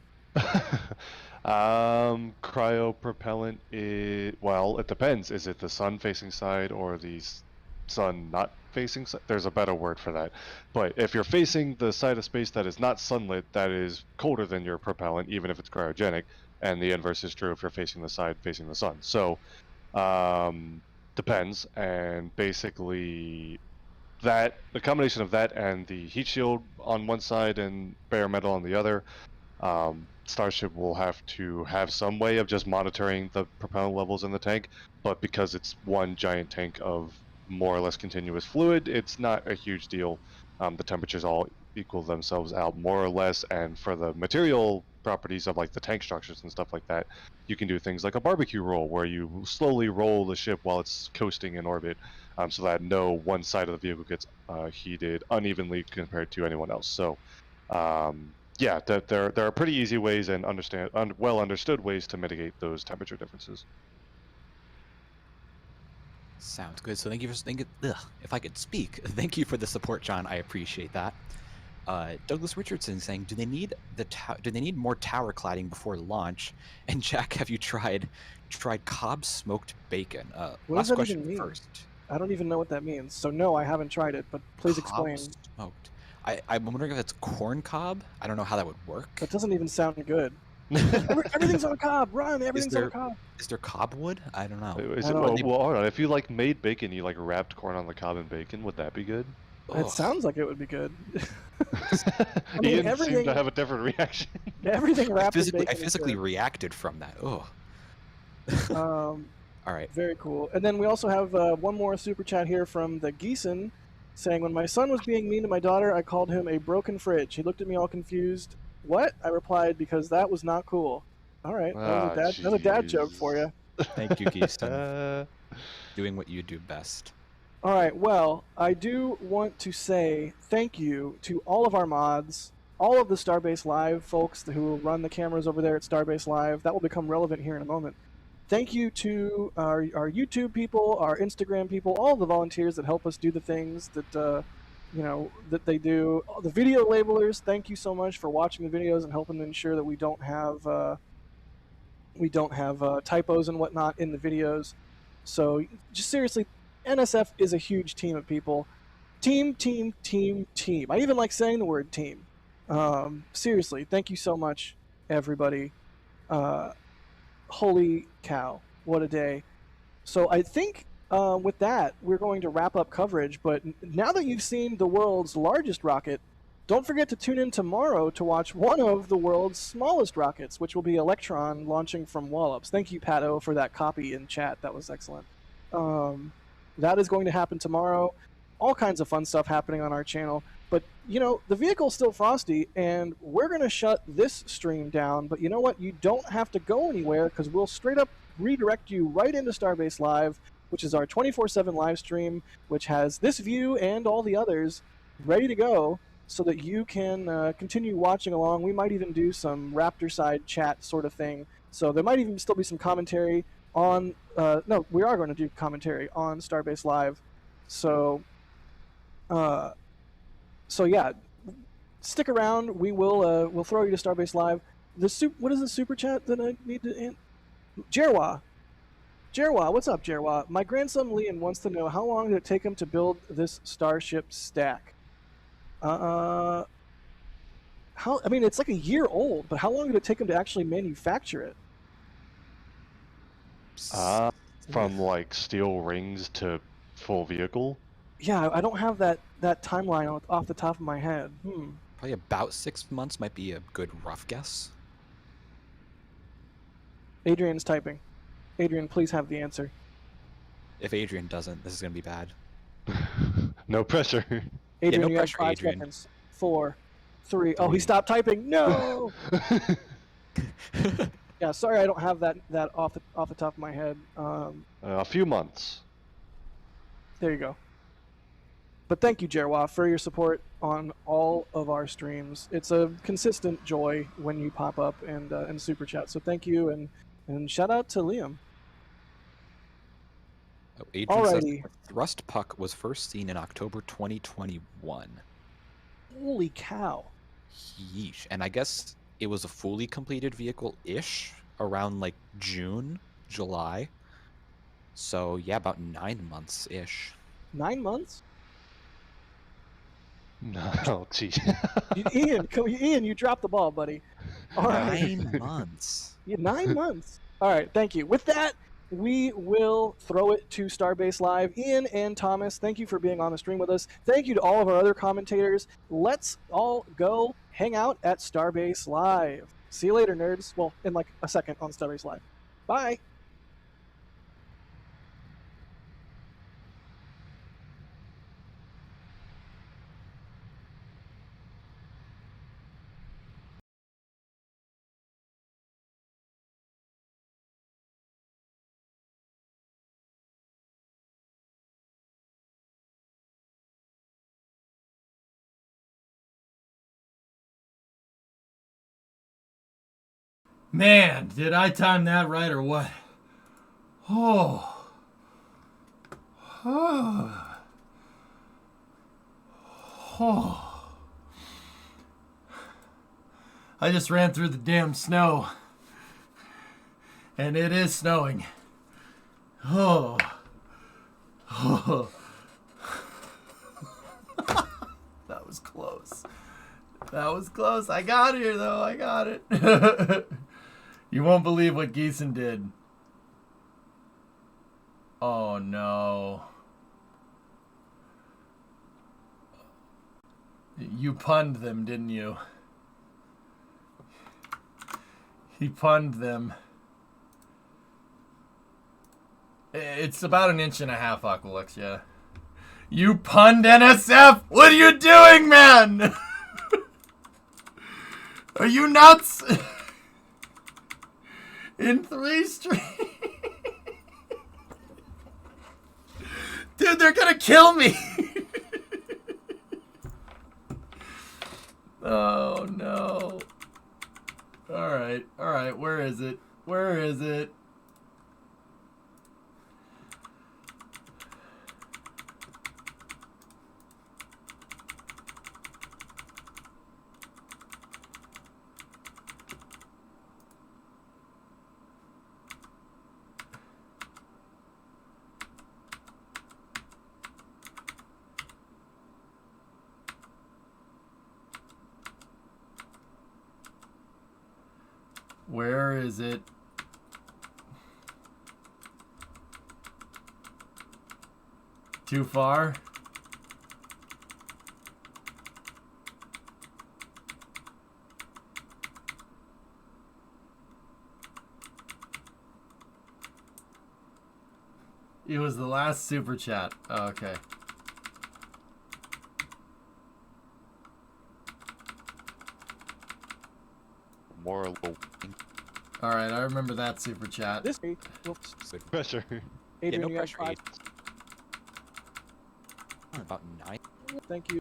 Cryopropellant it depends. Is it the sun facing side or the sun not facing side? There's a better word for that. But if you're facing the side of space that is not sunlit, that is colder than your propellant, even if it's cryogenic. And the inverse is true if you're facing the side facing the sun. So, depends. And basically, the combination of that and the heat shield on one side and bare metal on the other, Starship will have to have some way of just monitoring the propellant levels in the tank, but because it's one giant tank of more or less continuous fluid, it's not a huge deal. The temperatures all equal themselves out more or less, and for the material properties of like the tank structures and stuff like that, you can do things like a barbecue roll where you slowly roll the ship while it's coasting in orbit, so that no one side of the vehicle gets heated unevenly compared to anyone else. So yeah, there are pretty easy ways and well understood ways to mitigate those temperature differences. Sounds good. So thank you for if I could speak, thank you for the support, John. I appreciate that. Douglas Richardson saying, do they need more tower cladding before launch? And Jack, have you tried Cobb smoked bacon? What Last does that question even mean? first. I don't even know what that means. So no, I haven't tried it, but please Cobb explain. Smoked. I'm wondering if it's corn cob. I don't know how that would work. That doesn't even sound good. Everything's on a cob. Run! Everything's on a cob. Is there cob wood? I don't know. Well, all right. If you like made bacon, you like wrapped corn on the cob and bacon, would that be good? It sounds like it would be good. I mean, Ian seemed to have a different reaction. Everything wrapped in bacon. I physically reacted from that. All right. Very cool. And then we also have one more super chat here from the Geeson saying, when my son was being mean to my daughter, I called him a broken fridge. He looked at me all confused. What? I replied, because that was not cool. All right. That was a dad joke for you. Thank you, Geeson. Doing what you do best. All right. Well, I do want to say thank you to all of our mods, all of the Starbase Live folks who run the cameras over there at Starbase Live. That will become relevant here in a moment. Thank you to our YouTube people, our Instagram people, all the volunteers that help us do the things that that they do. The video labelers, thank you so much for watching the videos and helping to ensure that we don't have typos and whatnot in the videos. So just seriously, NSF is a huge team of people. Team, team, team, team. I even like saying the word team. Seriously, thank you so much, everybody. Holy cow, what a day. So I think with that, we're going to wrap up coverage. But now that you've seen the world's largest rocket, don't forget to tune in tomorrow to watch one of the world's smallest rockets, which will be Electron launching from Wallops. Thank you, Pato, for that copy in chat. That was excellent. That is going to happen tomorrow. All kinds of fun stuff happening on our channel. But, the vehicle's still frosty, and we're going to shut this stream down. But you know what? You don't have to go anywhere, because we'll straight up redirect you right into Starbase Live, which is our 24/7 live stream, which has this view and all the others ready to go so that you can continue watching along. We might even do some Raptor side chat sort of thing. So there might even still be some commentary on... no, we are going to do commentary on Starbase Live. So yeah, stick around. We'll throw you to Starbase Live. What is the super chat that I need to... Jerwa, what's up, Jerwa? My grandson Liam wants to know how long did it take him to build this Starship stack? I mean, it's like a year old, but how long did it take him to actually manufacture it? From like steel rings to full vehicle. Yeah, I don't have that timeline off the top of my head. Probably about 6 months might be a good rough guess. Adrian's typing. Adrian, please have the answer. If Adrian doesn't, this is going to be bad. No pressure. Adrian, no you pressure, have 5 Adrian. seconds. 4, 3. Oh, he stopped typing. No! Yeah, sorry, I don't have that off the top of my head. A few months. There you go. But thank you, Jerwa, for your support on all of our streams. It's a consistent joy when you pop up and super chat. So thank you, and shout out to Liam. Oh, Adrian says Alrighty. the thrust puck was first seen in October 2021. Holy cow. Yeesh. And I guess it was a fully completed vehicle-ish around like June, July. So yeah, about 9 months-ish. 9 months? No, geez. Ian, you dropped the ball, buddy. All right. 9 months. Yeah, 9 months. All right, thank you. With that, we will throw it to Starbase Live. Ian and Thomas, thank you for being on the stream with us. Thank you to all of our other commentators. Let's all go hang out at Starbase Live. See you later, nerds. Well, in like a second on Starbase Live. Bye. Man, did I time that right or what? Oh. Oh. Oh. I just ran through the damn snow. And it is snowing. Oh. Oh. That was close. That was close. I got here, though. I got it. You won't believe what Geeson did. Oh, no. You punned them, didn't you? He punned them. It's about 1.5 inches, Aqualux, yeah. You punned NSF! What are you doing, man? Are you nuts? In 3 streams. Dude, they're gonna kill me. Oh, no. Alright, alright, where is it? Where is it? Where is it? Too far? It was the last super chat. Oh, okay. More low All right, I remember that super chat. This pressure. Adrian, no you have pressure. 5. About 9. Thank you.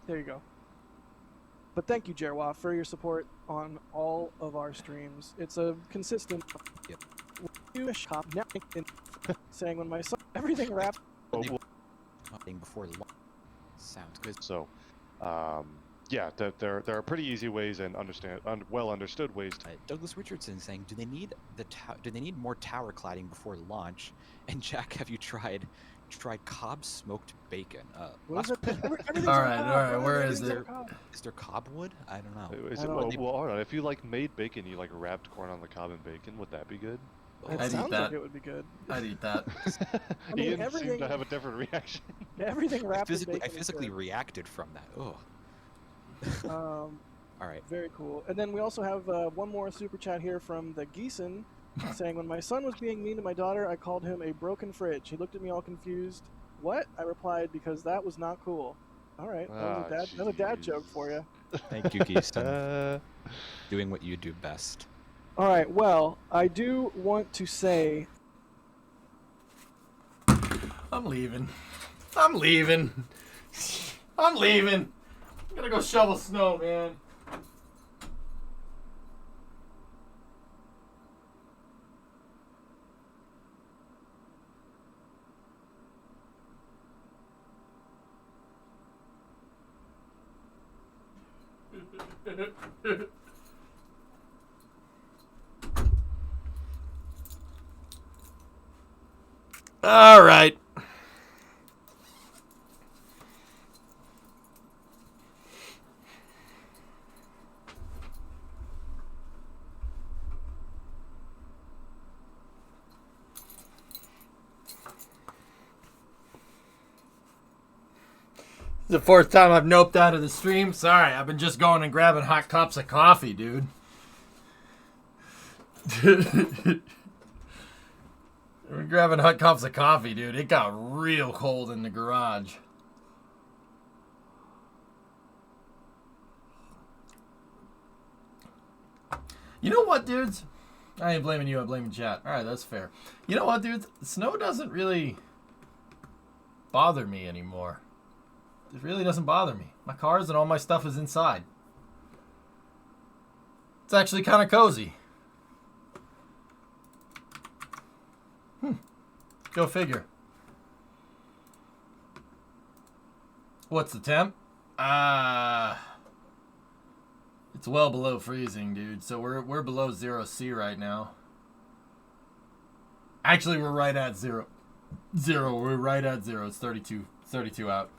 There you go. But thank you, Jerwa, for your support on all of our streams. It's a consistent. Yep. Saying when my son, everything wrapped. Before launch. Sounds good. So, yeah, there are pretty easy ways and well understood ways. Douglas Richardson saying, do they need more tower cladding before launch? And Jack, have you tried Cobb smoked bacon? All right, where is it? Is there Cobb wood? I don't know. Is it, well, all right. If you like made bacon, you like wrapped corn on the cob and bacon. Would that be good? It I'd sounds eat that. like it would be good. I'd eat that. I mean, Ian seemed to have a different reaction. Everything wrapped in bacon. I physically reacted from that. Oh. All right. Very cool. And then we also have one more super chat here from the Geeson saying, when my son was being mean to my daughter, I called him a broken fridge. He looked at me all confused. What? I replied, because that was not cool. All right. Another dad joke for you. Thank you, Geeson. Doing what you do best. All right. Well, I do want to say... I'm leaving. I'm leaving. I'm leaving. I'm gonna go shovel snow, man. All right. This is the fourth time I've noped out of the stream. Sorry, I've been just going and grabbing hot cups of coffee, dude. We're grabbing hot cups of coffee, dude. It got real cold in the garage. You know what, dudes? I ain't blaming you, I'm blaming chat. Alright, that's fair. You know what, dudes? Snow doesn't really bother me anymore. It really doesn't bother me. My cars and all my stuff is inside. It's actually kind of cozy. Go figure. What's the temp? It's well below freezing, dude. So we're below 0°C right now. Actually, we're right at zero. We're right at 0. It's 32 out.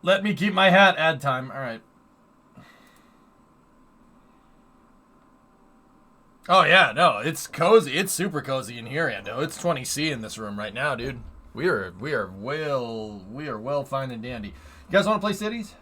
Let me keep my hat. Ad time. All right. Oh yeah, no, it's cozy. It's super cozy in here, Ando. It's 20°C in this room right now, dude. We are well fine and dandy. You guys want to play cities?